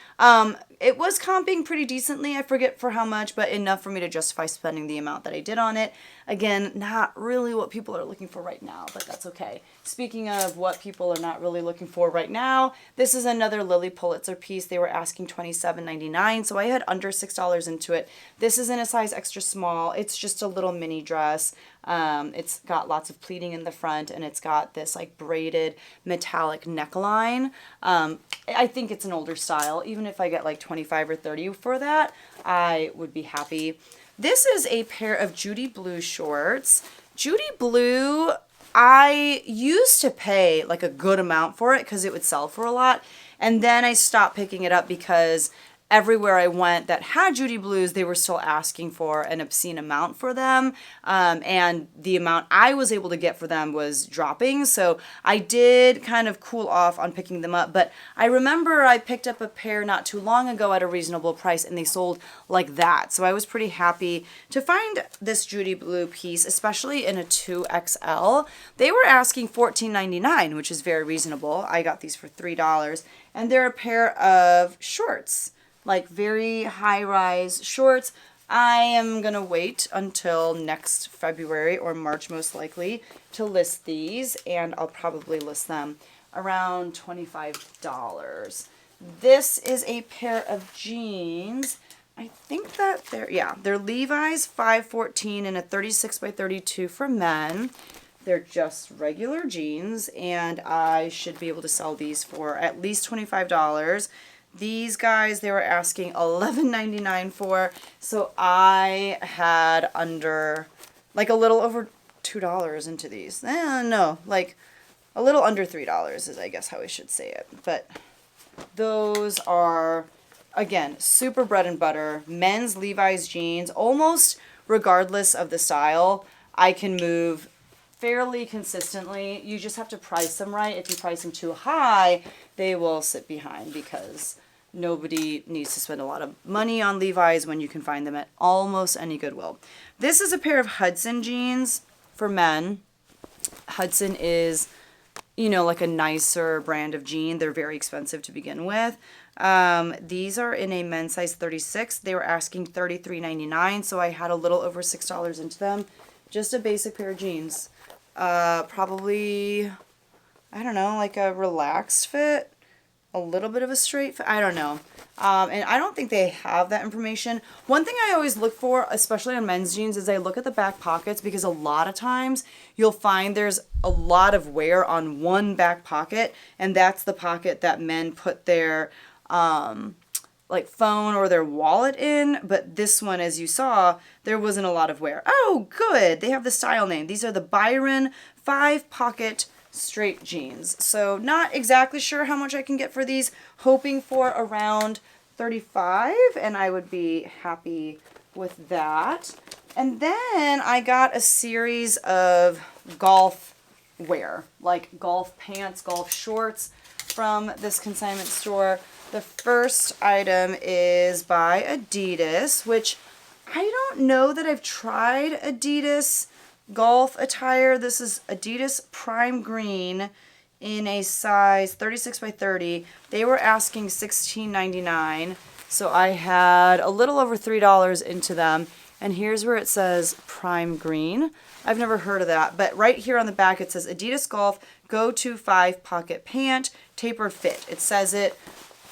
it was comping pretty decently. I forget for how much, but enough for me to justify spending the amount that I did on it. Again, not really what people are looking for right now, but that's okay. Speaking of what people are not really looking for right now, this is another Lily Pulitzer piece. They were asking $27.99, so I had under $6 into it. This is in a size extra small. It's just a little mini dress. It's got lots of pleating in the front, and it's got this like braided metallic neckline. I think it's an older style. Even if I get like 25 or 30 for that, I would be happy. This is a pair of Judy Blue shorts. Judy Blue, I used to pay like a good amount for it because it would sell for a lot. And then I stopped picking it up because everywhere I went that had Judy Blues, they were still asking for an obscene amount for them. And the amount I was able to get for them was dropping. So I did kind of cool off on picking them up. But I remember I picked up a pair not too long ago at a reasonable price and they sold like that. So I was pretty happy to find this Judy Blue piece, especially in a 2XL. They were asking $14.99, which is very reasonable. I got these for $3. And they're a pair of shorts. Like very high-rise shorts. I am going to wait until next February or March most likely to list these, and I'll probably list them around $25. This is a pair of jeans. I think that they're Levi's 514 and a 36 by 32 for men. They're just regular jeans, and I should be able to sell these for at least $25. These guys, they were asking $11.99 for, so I had under, like a little over $2 into these. No, like a little under $3 is I guess how I should say it. But those are, again, super bread and butter. Men's Levi's jeans, almost regardless of the style, I can move fairly consistently. You just have to price them right. If you price them too high, they will sit behind because nobody needs to spend a lot of money on Levi's when you can find them at almost any Goodwill. This is a pair of Hudson jeans for men. Hudson is, you know, like a nicer brand of jean. They're very expensive to begin with. These are in a men's size 36. They were asking $33.99, so I had a little over $6 into them. Just a basic pair of jeans. Probably, I don't know, like a relaxed fit, a little bit of a straight fit, I don't know. And I don't think they have that information. One thing I always look for, especially on men's jeans, is I look at the back pockets, because a lot of times you'll find there's a lot of wear on one back pocket, and that's the pocket that men put their like phone or their wallet in. But this one, as you saw, there wasn't a lot of wear. Oh, good. They have the style name. These are the Byron 5-pocket straight jeans. So not exactly sure how much I can get for these. Hoping for around $35, and I would be happy with that. And then I got a series of golf wear, like golf pants, golf shorts from this consignment store. The first item is by Adidas, which I don't know that I've tried Adidas golf attire. This is Adidas Prime Green in a size 36 by 30. They were asking $16.99, so I had a little over $3 into them. And here's where it says Prime Green. I've never heard of that, but right here on the back it says Adidas Golf Go-To 5-Pocket Pant, Tapered Fit. It says it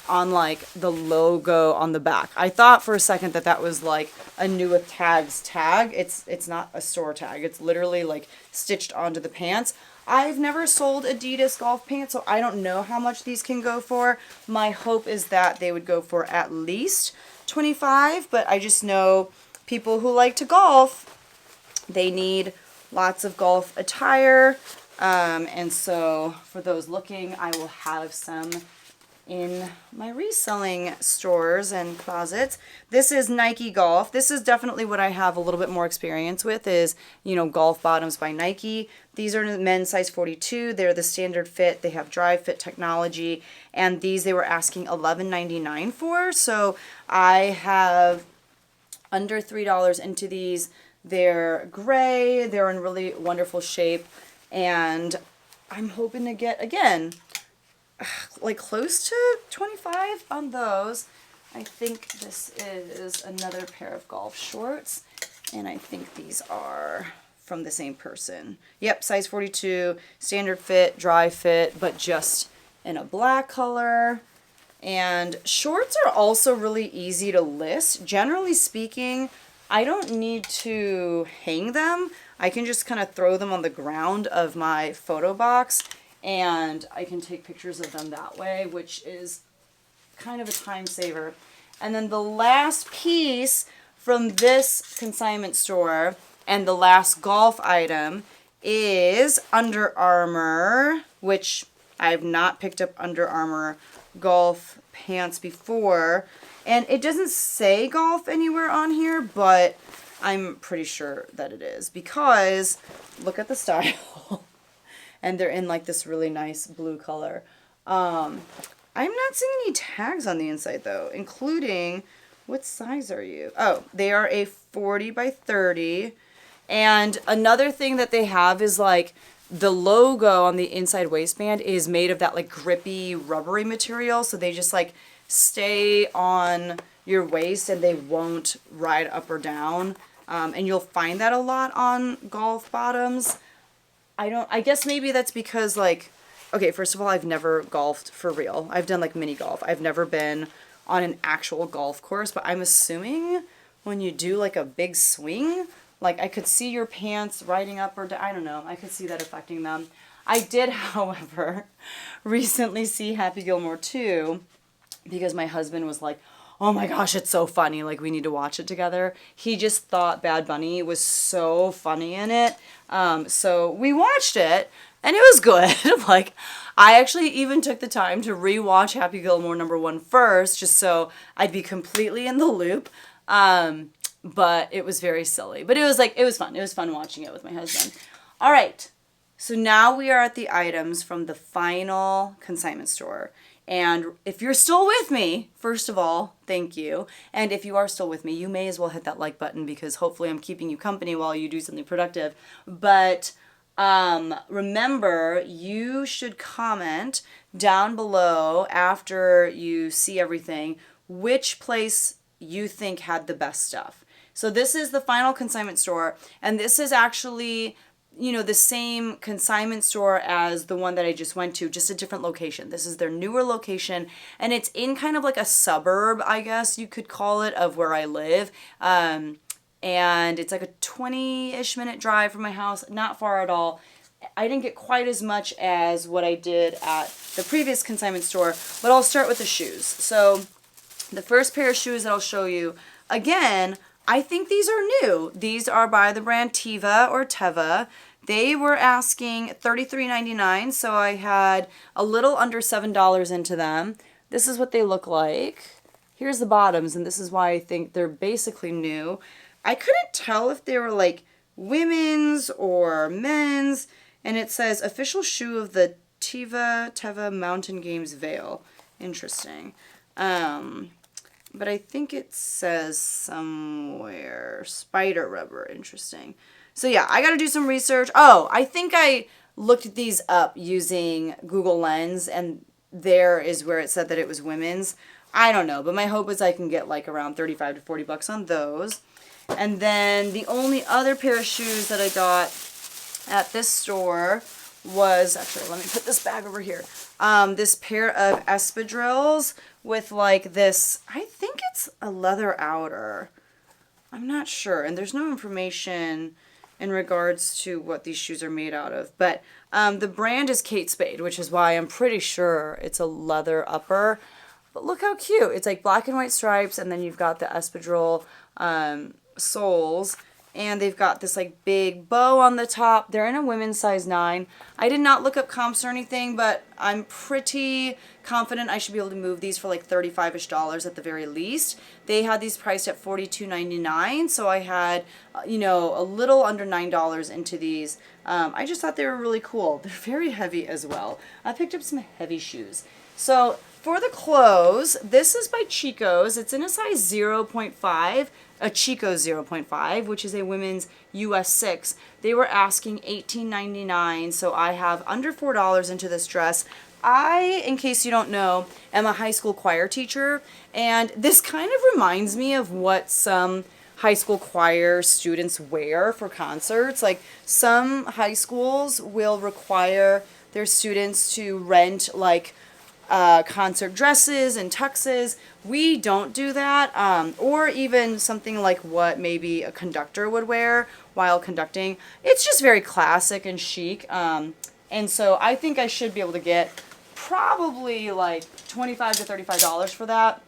on like the logo on the back. I thought for a second that that was like a New With Tags tag. It's not a store tag. It's literally like stitched onto the pants. I've never sold Adidas golf pants, so I don't know how much these can go for. My hope is that they would go for at least $25, but I just know people who like to golf, they need lots of golf attire. And so for those looking, I will have some in my reselling stores and closets. This is Nike Golf. This is definitely what I have a little bit more experience with is, you know, golf bottoms by Nike. These are men's size 42. They're the standard fit. They have dry fit technology. And these they were asking $11.99 for. So I have under $3 into these. They're gray. They're in really wonderful shape. And I'm hoping to get, again, like close to 25 on those. I think this is another pair of golf shorts, and I think these are from the same person. Yep, size 42, standard fit, dry fit, but just in a black color. And shorts are also really easy to list. Generally speaking, I don't need to hang them. I can just kind of throw them on the ground of my photo box, and I can take pictures of them that way, which is kind of a time saver. And then the last piece from this consignment store and the last golf item is Under Armour, which I've not picked up Under Armour golf pants before. And it doesn't say golf anywhere on here, but I'm pretty sure that it is because look at the style. And they're in like this really nice blue color. I'm not seeing any tags on the inside though, including, what size are you? Oh, they are a 40 by 30. And another thing that they have is like the logo on the inside waistband is made of that like grippy rubbery material. So they just like stay on your waist and they won't ride up or down. And you'll find that a lot on golf bottoms. I guess maybe that's because like, okay, first of all, I've never golfed for real. I've done like mini golf. I've never been on an actual golf course, but I'm assuming when you do like a big swing like I could see your pants riding up or down. I don't know. I could see that affecting them. I did, however, recently see Happy Gilmore 2 because my husband was like, oh my gosh, it's so funny. Like, we need to watch it together. He just thought Bad Bunny was so funny in it. So we watched it and it was good. Like, I actually even took the time to rewatch Happy Gilmore #1 first, just so I'd be completely in the loop. But it was very silly. But it was fun. It was fun watching it with my husband. All right. So now we are at the items from the final consignment store. And if you're still with me, first of all, thank you. And if you are still with me, you may as well hit that like button because hopefully I'm keeping you company while you do something productive. But remember, you should comment down below after you see everything which place you think had the best stuff. So this is the final consignment store, and this is actually, you know, the same consignment store as the one that I just went to, just a different location. This is their newer location, and it's in kind of like a suburb, I guess you could call it, of where I live. And it's like a 20-ish minute drive from my house, not far at all. I didn't get quite as much as what I did at the previous consignment store, but I'll start with the shoes. So the first pair of shoes that I'll show you, again, I think these are new. These are by the brand Tiva or Teva. They were asking $33.99, so I had a little under $7 into them. This is what they look like. Here's the bottoms, and this is why I think they're basically new. I couldn't tell if they were like women's or men's, and it says official shoe of the Teva Mountain Games Veil. Interesting. But I think it says somewhere spider rubber. Interesting. So yeah, I got to do some research. Oh, I think I looked these up using Google Lens, and there is where it said that it was women's. I don't know, but my hope is I can get like around 35 to 40 bucks on those. And then the only other pair of shoes that I got at this store was, actually, let me put this bag over here. This pair of espadrilles with like this, I think it's a leather outer. I'm not sure. And there's no information in regards to what these shoes are made out of. But the brand is Kate Spade, which is why I'm pretty sure it's a leather upper. But look how cute. It's like black and white stripes, and then you've got the espadrille soles. And they've got this like big bow on the top. They're in a women's size 9. I did not look up comps or anything, but I'm pretty confident I should be able to move these for like $35-ish at the very least. They had these priced at $42.99, so I had, you know, a little under $9 into these. I just thought they were really cool. They're very heavy as well. I picked up some heavy shoes. So for the clothes, this is by Chico's. It's in a size 0.5. A Chico's 0.5, which is a women's US 6. They were asking $18.99, so I have under $4 into this dress. I, in case you don't know, am a high school choir teacher, and this kind of reminds me of what some high school choir students wear for concerts. Like, some high schools will require their students to rent, like, concert dresses and tuxes. We don't do that, or even something like what maybe a conductor would wear while conducting. It's just very classic and chic, and so I think I should be able to get probably like $25 to $35 for that.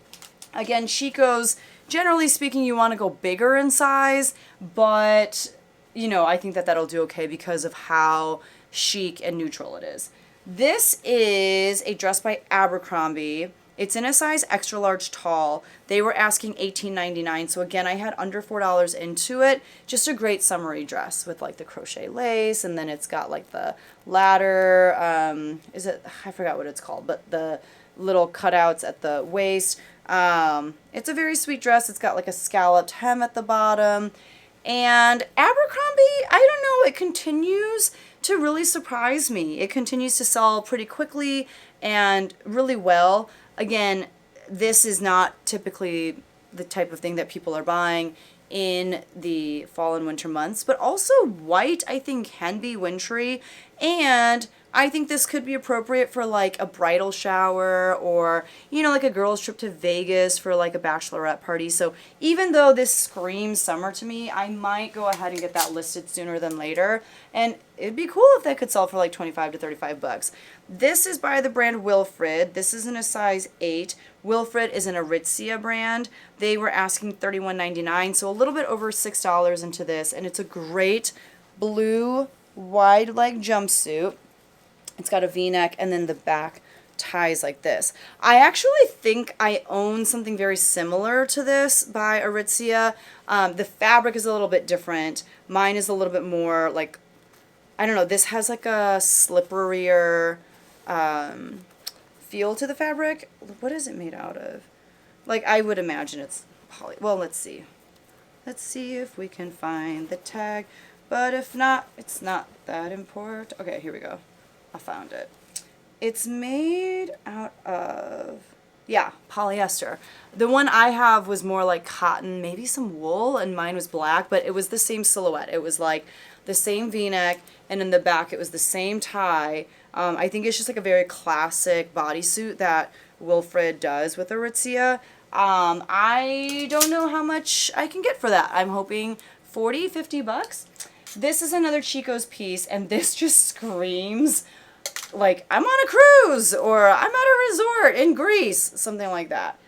Again, Chico's, generally speaking, you want to go bigger in size, but you know, I think that that'll do okay because of how chic and neutral it is. This is a dress by Abercrombie. It's in a size extra large tall. They were asking $18.99, so again, I had under $4 into it. Just a great summery dress with like the crochet lace, and then it's got like the ladder, I forgot what it's called, but the little cutouts at the waist. It's a very sweet dress. It's got like a scalloped hem at the bottom. And Abercrombie, I don't know, it continues to really surprise me. It continues to sell pretty quickly and really well. Again, this is not typically the type of thing that people are buying in the fall and winter months, but also white I think can be wintry, And I think this could be appropriate for like a bridal shower or, you know, like a girl's trip to Vegas for like a bachelorette party. So even though this screams summer to me, I might go ahead and get that listed sooner than later. And it'd be cool if that could sell for like 25 to 35 bucks. This is by the brand Wilfred. This is in a size 8. Wilfred is an Aritzia brand. They were asking $31.99, so a little bit over $6 into this. And it's a great blue wide leg jumpsuit. It's got a V-neck and then the back ties like this. I actually think I own something very similar to this by Aritzia. The fabric is a little bit different. Mine is a little bit more like, I don't know, this has like a slipperier feel to the fabric. What is it made out of? Like, I would imagine it's poly. Well, let's see. Let's see if we can find the tag. But if not, it's not that important. Okay, here we go. I found it. It's made out of, yeah, polyester. The one I have was more like cotton, maybe some wool, and mine was black, but it was the same silhouette. It was like the same V-neck, and in the back it was the same tie. I think it's just like a very classic bodysuit that Wilfred does with Aritzia. I don't know how much I can get for that. I'm hoping 40, 50 bucks. This is another Chico's piece, and this just screams like I'm on a cruise or I'm at a resort in Greece, something like that.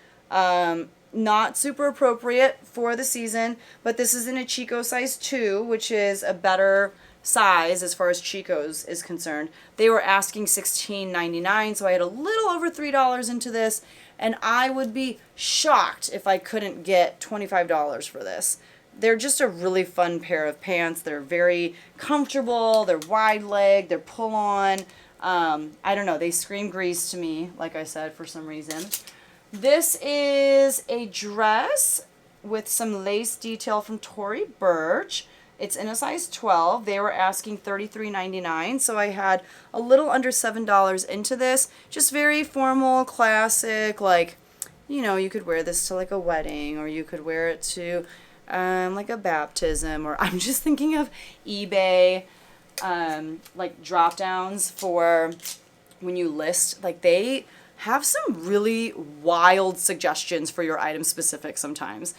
Not super appropriate for the season, but this is in a Chico size 2, which is a better size as far as Chico's is concerned. They were asking $16.99, so I had a little over $3 into this, and I would be shocked if I couldn't get $25 for this. They're just a really fun pair of pants. They're very comfortable, they're wide leg, they're pull on. I don't know, they scream Grease to me, like I said, for some reason. This is a dress with some lace detail from Tory Burch. It's in a size 12. They were asking $33.99, so I had a little under $7 into this. Just very formal, classic, like, you know, you could wear this to like a wedding, or you could wear it to like a baptism, or I'm just thinking of eBay like drop downs for when you list. Like, they have some really wild suggestions for your item specific sometimes.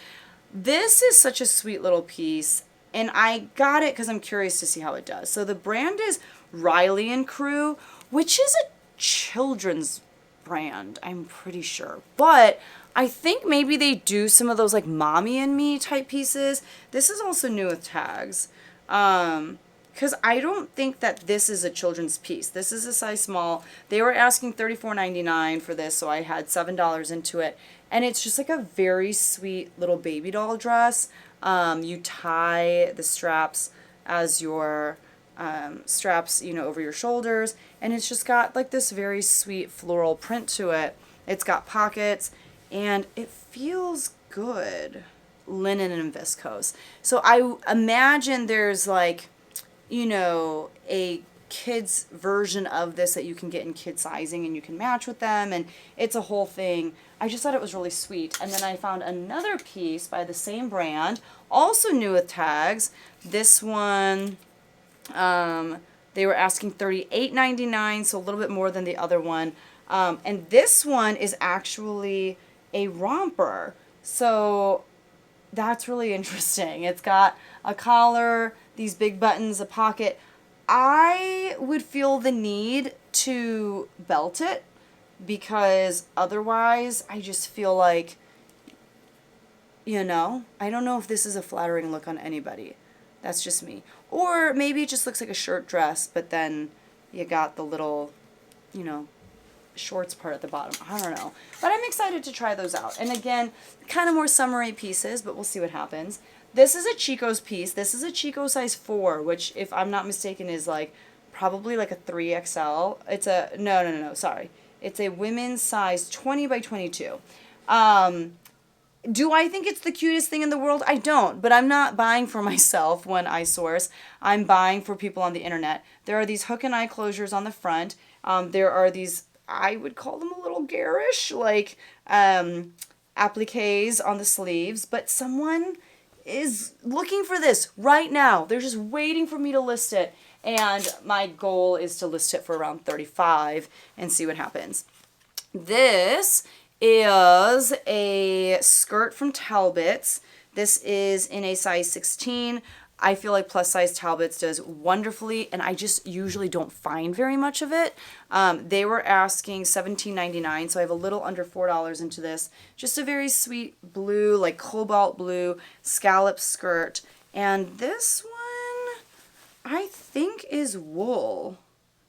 This is such a sweet little piece, and I got it because I'm curious to see how it does. So the brand is Riley and Crew, which is a children's brand, I'm pretty sure. But I think maybe they do some of those like Mommy and Me type pieces. This is also new with tags. Because I don't think that this is a children's piece. This is a size small. They were asking $34.99 for this, so I had $7 into it. And it's just like a very sweet little baby doll dress. You tie the straps as your straps, you know, over your shoulders. And it's just got like this very sweet floral print to it. It's got pockets, and it feels good. Linen and viscose. So I imagine there's like, you know, a kid's version of this that you can get in kid sizing and you can match with them, and it's a whole thing. I just thought it was really sweet. And then I found another piece by the same brand, also new with tags. This one, they were asking $38.99, so a little bit more than the other one. And this one is actually a romper. So that's really interesting. It's got a collar, these big buttons, a pocket. I would feel the need to belt it, because otherwise I just feel like, you know, I don't know if this is a flattering look on anybody. That's just me. Or maybe it just looks like a shirt dress, but then you got the little, you know, shorts part at the bottom. I don't know. But I'm excited to try those out. And again, kind of more summery pieces, but we'll see what happens. This is a Chico's piece. This is a Chico size 4, which, if I'm not mistaken, is like probably like a 3XL. It's a, no, sorry. It's a women's size 20 by 22. Do I think it's the cutest thing in the world? I don't, but I'm not buying for myself when I source. I'm buying for people on the internet. There are these hook and eye closures on the front. There are these, I would call them a little garish, like appliques on the sleeves, but someone is looking for this right now. They're just waiting for me to list it. And my goal is to list it for around $35 and see what happens. This is a skirt from Talbot's. This is in a size 16. I feel like plus size Talbot's does wonderfully, and I just usually don't find very much of it. They were asking $17.99, so I have a little under $4 into this. Just a very sweet blue, like cobalt blue scallop skirt. And this one, I think, is wool.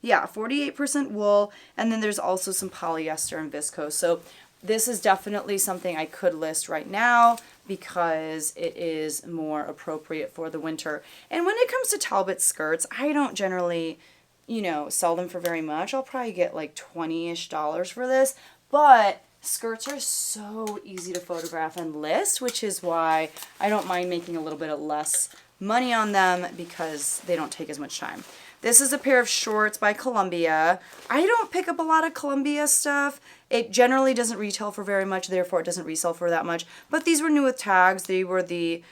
Yeah, 48% wool, and then there's also some polyester and viscose. So this is definitely something I could list right now because it is more appropriate for the winter. And when it comes to Talbot skirts, I don't generally, you know, sell them for very much. I'll probably get like $20-ish for this, but skirts are so easy to photograph and list, which is why I don't mind making a little bit of less money on them because they don't take as much time. This is a pair of shorts by Columbia. I don't pick up a lot of Columbia stuff. It generally doesn't retail for very much, therefore it doesn't resell for that much. But these were new with tags. They were the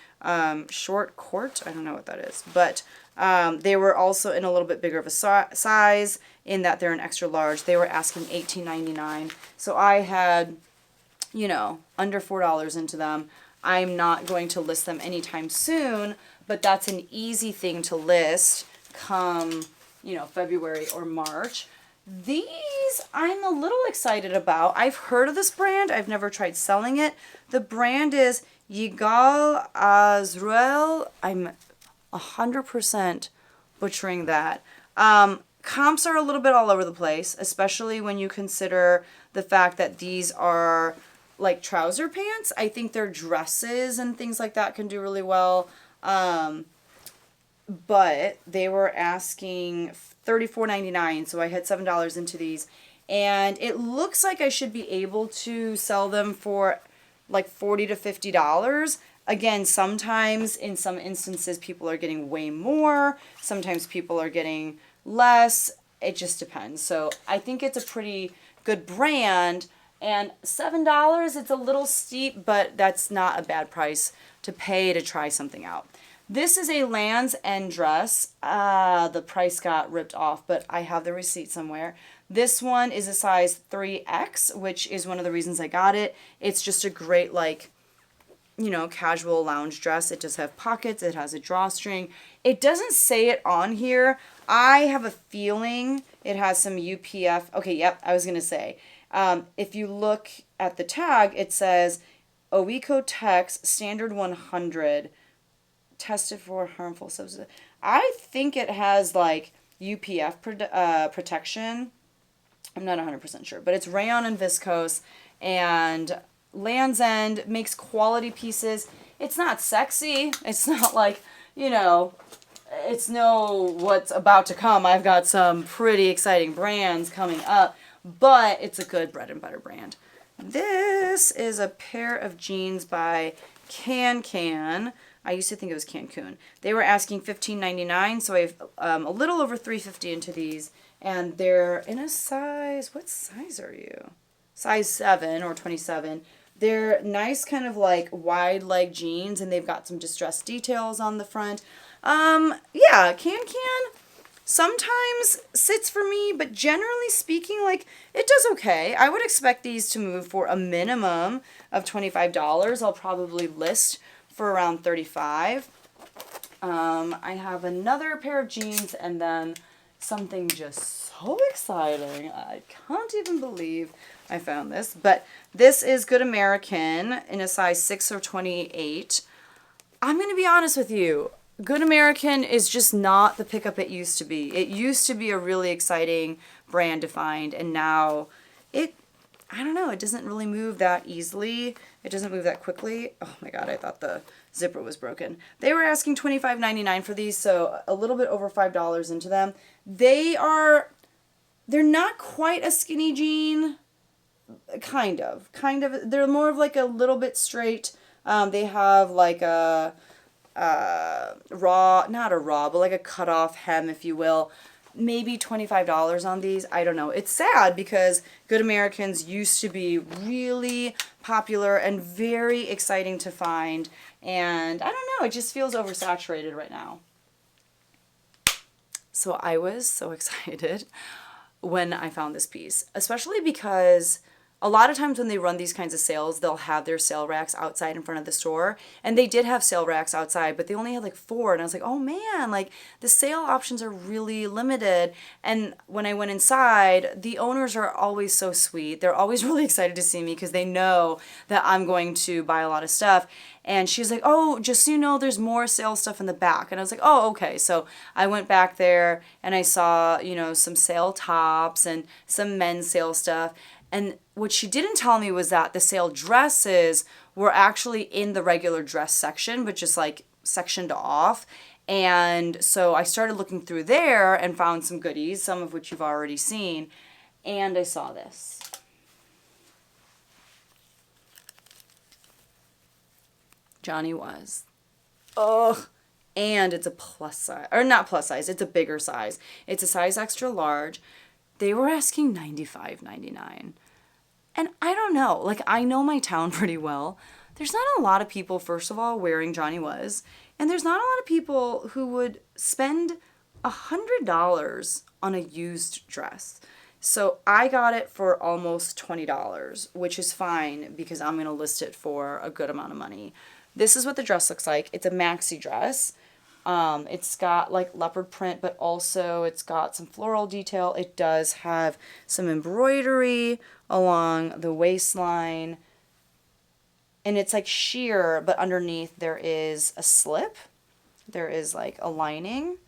short court. I don't know what that is. But they were also in a little bit bigger of a size in that they're an extra large. They were asking $18.99. So I had, you know, under $4 into them. I'm not going to list them anytime soon, but that's an easy thing to list come, you know, February or March. These I'm a little excited about. I've heard of this brand. I've never tried selling it. The brand is Yigal Azrael. I'm 100% butchering that. Comps are a little bit all over the place, especially when you consider the fact that these are like trouser pants. I think their dresses and things like that can do really well. But they were asking $34.99, so I had $7 into these. And it looks like I should be able to sell them for like $40 to $50. Again, sometimes in some instances people are getting way more. Sometimes people are getting less. It just depends. So I think it's a pretty good brand. And $7, it's a little steep, but that's not a bad price to pay to try something out. This is a Land's End dress. The price got ripped off, but I have the receipt somewhere. This one is a size 3X, which is one of the reasons I got it. It's just a great, like, you know, casual lounge dress. It does have pockets. It has a drawstring. It doesn't say it on here. I have a feeling it has some UPF. Okay, yep, I was going to say. If you look at the tag, it says Oeco-Tex Standard 100. Tested for harmful substances. I think it has like UPF protection. I'm not 100% sure, but it's rayon and viscose, and Land's End makes quality pieces. It's not sexy. It's not like, you know, it's no what's about to come. I've got some pretty exciting brands coming up, but it's a good bread and butter brand. This is a pair of jeans by Can. I used to think it was Cancun. They were asking $15.99, so I have a little over $3.50 into these, and they're in a size, what size are you? Size 7 or 27. They're nice kind of like wide leg jeans, and they've got some distressed details on the front. Yeah, Can sometimes sits for me, but generally speaking, like, it does okay. I would expect these to move for a minimum of $25. I'll probably list for around $35. I have another pair of jeans and then something just so exciting. I can't even believe I found this. But this is Good American in a size 6 or 28. I'm going to be honest with you. Good American is just not the pickup it used to be. It used to be a really exciting brand to find, and now I don't know, it doesn't really move that easily. It doesn't move that quickly. Oh my god, I thought the zipper was broken. They were asking $25.99 for these, so a little bit over $5 into them. They're not quite a skinny jean. Kind of. They're more of like a little bit straight. They have like a not a raw, but like a cut-off hem, if you will. Maybe $25 on these. I don't know. It's sad because Good Americans used to be really popular and very exciting to find. And I don't know. It just feels oversaturated right now. So I was so excited when I found this piece, especially because a lot of times when they run these kinds of sales, they'll have their sale racks outside in front of the store. And they did have sale racks outside, but they only had like 4. And I was like, oh man, like the sale options are really limited. And when I went inside, the owners are always so sweet. They're always really excited to see me because they know that I'm going to buy a lot of stuff. And she's like, oh, just so you know, there's more sale stuff in the back. And I was like, oh, okay. So I went back there and I saw, you know, some sale tops and some men's sale stuff. And what she didn't tell me was that the sale dresses were actually in the regular dress section, but just like sectioned off. And so I started looking through there and found some goodies, some of which you've already seen. And I saw this. Johnny Was. Ugh. And it's a plus size, or not plus size, it's a bigger size. It's a size extra large. They were asking $95.99. And I don't know, like I know my town pretty well. There's not a lot of people, first of all, wearing Johnny Was. And there's not a lot of people who would spend $100 on a used dress. So I got it for almost $20, which is fine because I'm going to list it for a good amount of money. This is what the dress looks like. It's a maxi dress. It's got like leopard print, but also it's got some floral detail. It does have some embroidery along the waistline. And it's like sheer, but underneath there is a slip. There is like a lining.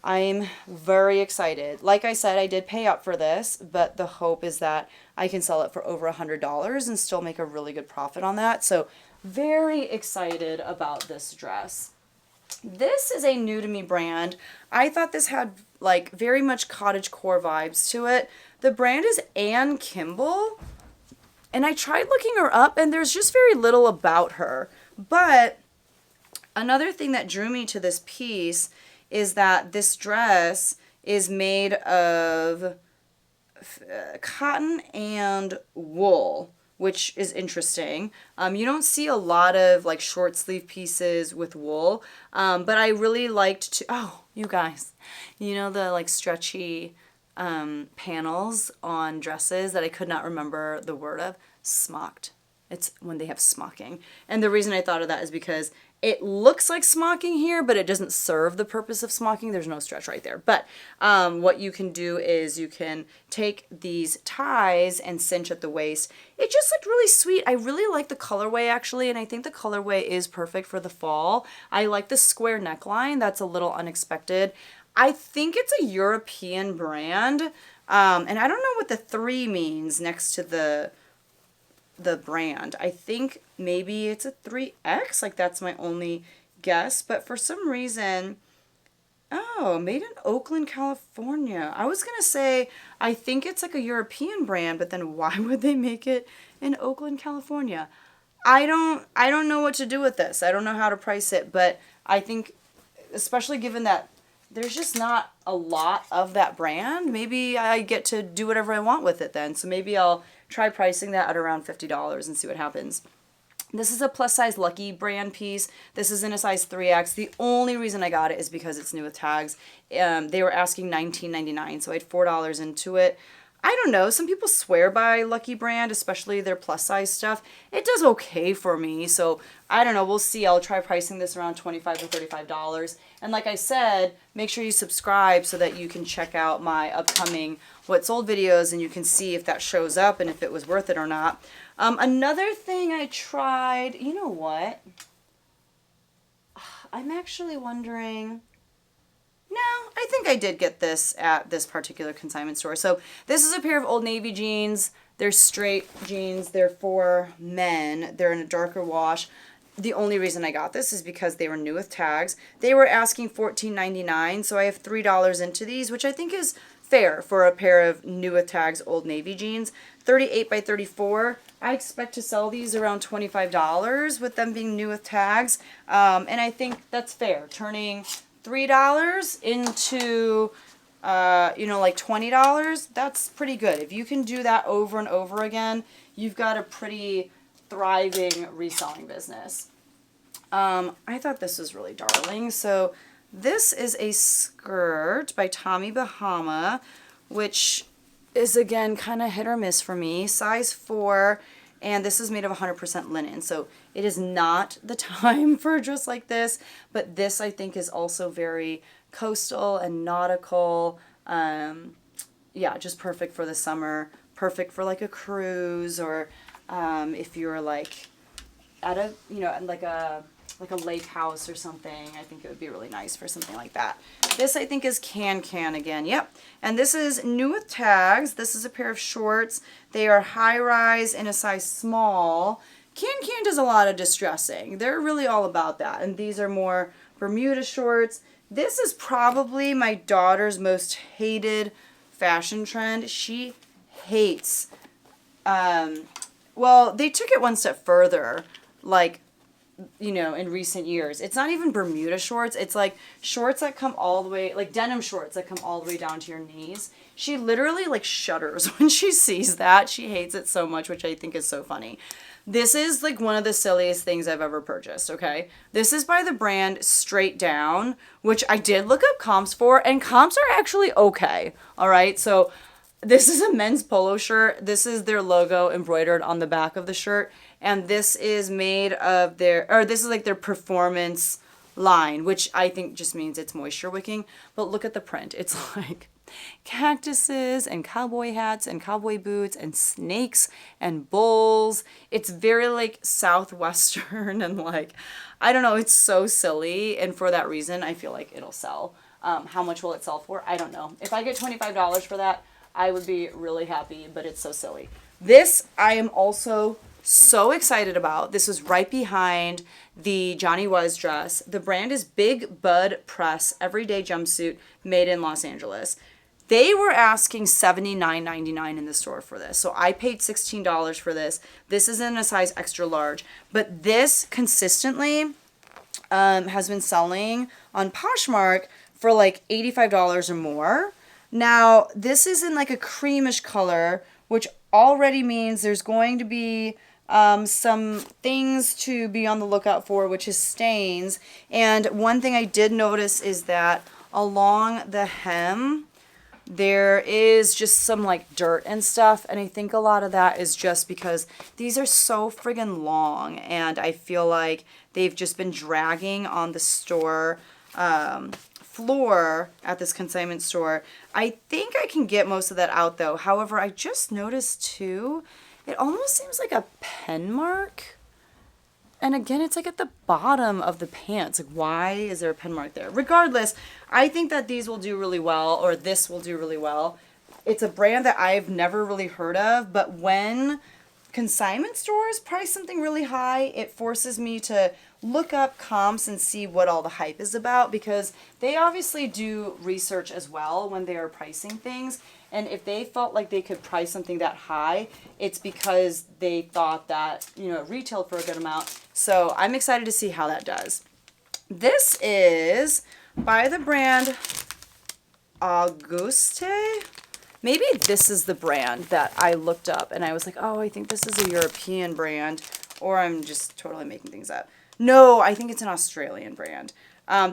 I'm very excited. Like I said, I did pay up for this, but the hope is that I can sell it for over $100 and still make a really good profit on that. So very excited about this dress. This is a new to me brand. I thought this had like very much cottagecore vibes to it. The brand is Ann Kimball. And I tried looking her up and there's just very little about her. But another thing that drew me to this piece is that this dress is made of cotton and wool, which is interesting. You don't see a lot of like short sleeve pieces with wool, but I really liked to, oh, you guys, you know the like stretchy panels on dresses that I could not remember the word of? Smocked. It's when they have smocking. And the reason I thought of that is because it looks like smocking here, but it doesn't serve the purpose of smocking. There's no stretch right there. But what you can do is you can take these ties and cinch at the waist. It just looked really sweet. I really like the colorway actually, and I think the colorway is perfect for the fall. I like the square neckline. That's a little unexpected. I think it's a European brand, and I don't know what the 3 means next to the brand. I think maybe it's a 3X, like that's my only guess, but for some reason, oh, made in Oakland, California. I was gonna say, I think it's like a European brand, but then why would they make it in Oakland, California? I don't know what to do with this. I don't know how to price it, but I think, especially given that there's just not a lot of that brand, maybe I get to do whatever I want with it then. So maybe I'll try pricing that at around $50 and see what happens. This is a plus size Lucky brand piece. This is in a size 3X. The only reason I got it is because it's new with tags. They were asking $19.99, so I had $4 into it. I don't know, some people swear by Lucky brand, especially their plus size stuff. It does okay for me, so I don't know, we'll see. I'll try pricing this around $25 to $35. And like I said, make sure you subscribe so that you can check out my upcoming What Sold videos and you can see if that shows up and if it was worth it or not. Another thing I tried, you know what? I'm actually wondering... No, I think I did get this at this particular consignment store. So this is a pair of Old Navy jeans. They're straight jeans. They're for men. They're in a darker wash. The only reason I got this is because they were new with tags. They were asking $14.99, so I have $3 into these, which I think is fair for a pair of new with tags Old Navy jeans. 38 by 34. I expect to sell these around $25 with them being new with tags, and I think that's fair. Turning $3 into, you know, like $20, that's pretty good. If you can do that over and over again, you've got a pretty thriving reselling business. I thought this was really darling, so This is a skirt by Tommy Bahama, which is again kind of hit or miss for me. Size 4, and this is made of 100% linen, so it is not the time for a dress like this, but this I think is also very coastal and nautical. Yeah, just perfect for the summer, perfect for like a cruise, or if you're like at a, you know, like a lake house or something. I think it would be really nice for something like that. This I think is Can again. Yep. And this is new with tags. This is a pair of shorts. They are high rise in a size small. Can does a lot of distressing. They're really all about that. And these are more Bermuda shorts. This is probably my daughter's most hated fashion trend. She hates, well, they took it one step further, like, you know, in recent years. It's not even Bermuda shorts. It's like shorts that come all the way, like denim shorts that come all the way down to your knees. She literally like shudders when she sees that. She hates it so much, which I think is so funny. This is like one of the silliest things I've ever purchased, okay? This is by the brand Straight Down, which I did look up comps for, and comps are actually okay, all right? So this is a men's polo shirt. This is their logo embroidered on the back of the shirt. And this is made of this is like their performance line, which I think just means it's moisture wicking. But look at the print. It's like cactuses and cowboy hats and cowboy boots and snakes and bulls. It's very like Southwestern and like, I don't know, it's so silly. And for that reason, I feel like it'll sell. How much will it sell for? I don't know. If I get $25 for that, I would be really happy, but it's so silly. This I am also so excited about. This was right behind the Johnny Was dress. The brand is Big Bud Press Everyday Jumpsuit, made in Los Angeles. They were asking $79.99 in the store for this. So I paid $16 for this. This is in a size extra large. But this consistently has been selling on Poshmark for like $85 or more. Now, this is in like a creamish color, which already means there's going to be some things to be on the lookout for, which is stains. And one thing I did notice is that along the hem, there is just some like dirt and stuff. And I think a lot of that is just because these are so friggin' long. And I feel like they've just been dragging on the store floor at this consignment store. I think I can get most of that out though. However, I just noticed too, it almost seems like a pen mark. And again, it's like at the bottom of the pants. Like, why is there a pen mark there? Regardless, I think that these will do really well, or this will do really well. It's a brand that I've never really heard of, but when consignment stores price something really high, it forces me to look up comps and see what all the hype is about, because they obviously do research as well when they are pricing things. And if they felt like they could price something that high, it's because they thought that, you know, it retailed for a good amount. So I'm excited to see how that does. This is by the brand Auguste. Maybe this is the brand that I looked up and I was like, oh, I think this is a European brand, or I'm just totally making things up. No, I think it's an Australian brand.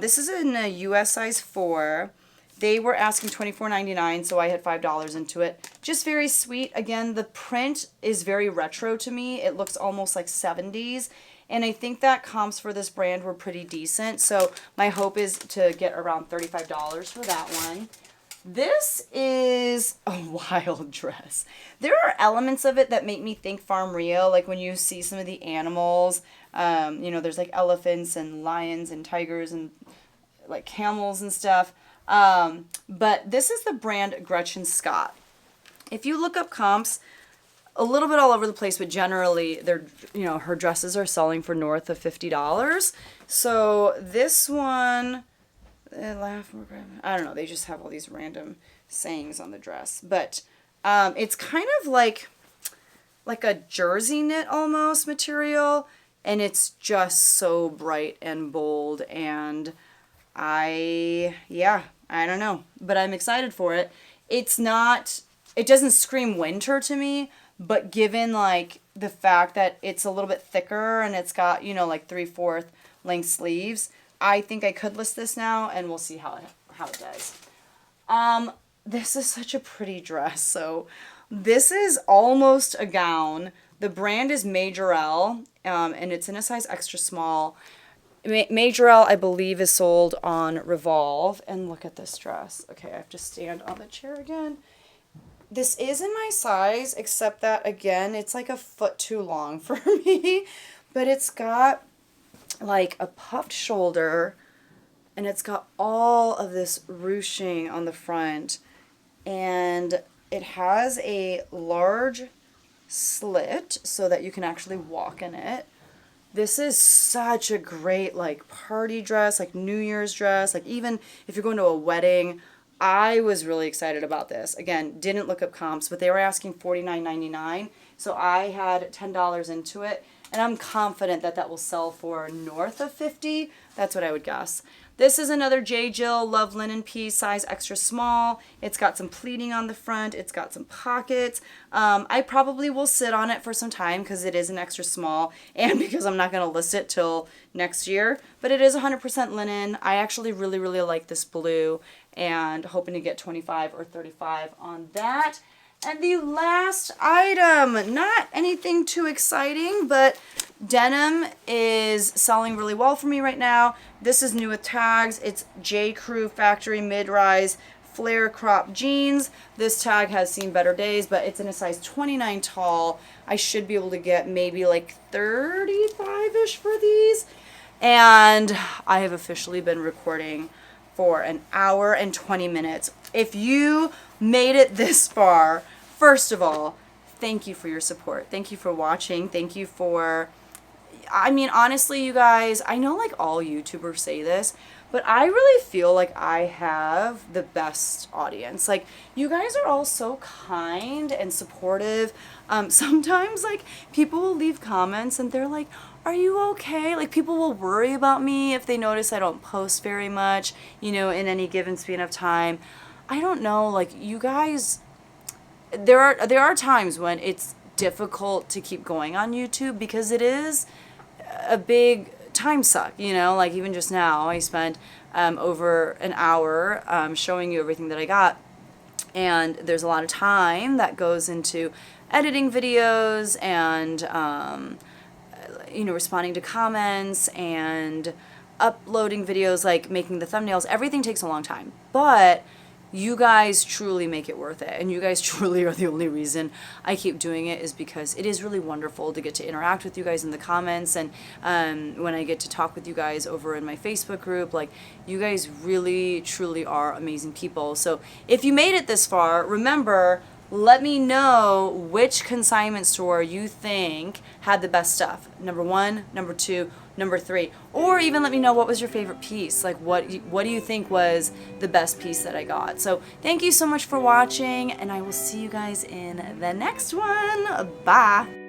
This is in a US size 4. They were asking $24.99, so I had $5 into it. Just very sweet. Again, the print is very retro to me. It looks almost like 70s. And I think that comps for this brand were pretty decent. So my hope is to get around $35 for that one. This is a wild dress. There are elements of it that make me think Farm Rio, like when you see some of the animals. You know, there's like elephants and lions and tigers and like camels and stuff. But this is the brand Gretchen Scott. If you look up comps, a little bit all over the place, but generally they're, you know, her dresses are selling for north of $50. So this one, I don't know, they just have all these random sayings on the dress, but it's kind of like a jersey knit almost material, and it's just so bright and bold, and I don't know, but I'm excited for it. It doesn't scream winter to me, but given like the fact that it's a little bit thicker and it's got, you know, like 3/4 length sleeves, I think I could list this now, and we'll see how it does. This is such a pretty dress. So this is almost a gown. The brand is Majorelle, and it's in a size extra small. Majorelle, I believe, is sold on Revolve. And look at this dress. Okay, I have to stand on the chair again. This isn't my size, except that, again, it's like a foot too long for me. But it's got like a puffed shoulder, and it's got all of this ruching on the front. And it has a large slit so that you can actually walk in it. This is such a great like party dress, like New Year's dress, like even if you're going to a wedding. I was really excited about this. Again, didn't look up comps, but they were asking $49.99, so I had $10 into it, and I'm confident that that will sell for north of $50. That's what I would guess. This is another J. Jill Love Linen piece, size extra small. It's got some pleating on the front. It's got some pockets. I probably will sit on it for some time because it is an extra small and because I'm not going to list it till next year. But it is 100% linen. I actually really, really like this blue and hoping to get 25 or 35 on that. And the last item, not anything too exciting, but denim is selling really well for me right now. This is new with tags. It's J. Crew Factory Mid-Rise Flare Crop Jeans. This tag has seen better days, but it's in a size 29 tall. I should be able to get maybe like 35-ish for these. And I have officially been recording for an hour and 20 minutes. If you made it this far, first of all, thank you for your support. Thank you for watching. Thank you for, I mean, honestly, you guys, I know like all YouTubers say this, but I really feel like I have the best audience. Like, you guys are all so kind and supportive. Sometimes like people will leave comments and they're like, are you okay? Like, people will worry about me if they notice I don't post very much, you know, in any given span of time. I don't know, like, you guys, there are times when it's difficult to keep going on YouTube because it is a big time suck, you know, like even just now I spent over an hour showing you everything that I got, and there's a lot of time that goes into editing videos and you know, responding to comments and uploading videos, like making the thumbnails. Everything takes a long time, but you guys truly make it worth it, and you guys truly are the only reason I keep doing it, is because it is really wonderful to get to interact with you guys in the comments, and when I get to talk with you guys over in my Facebook group. Like, you guys really truly are amazing people. So if you made it this far, remember, let me know which consignment store you think had the best stuff. Number 1, number 2, number 3, or even let me know what was your favorite piece. Like, what do you think was the best piece that I got? So thank you so much for watching, and I will see you guys in the next one. Bye.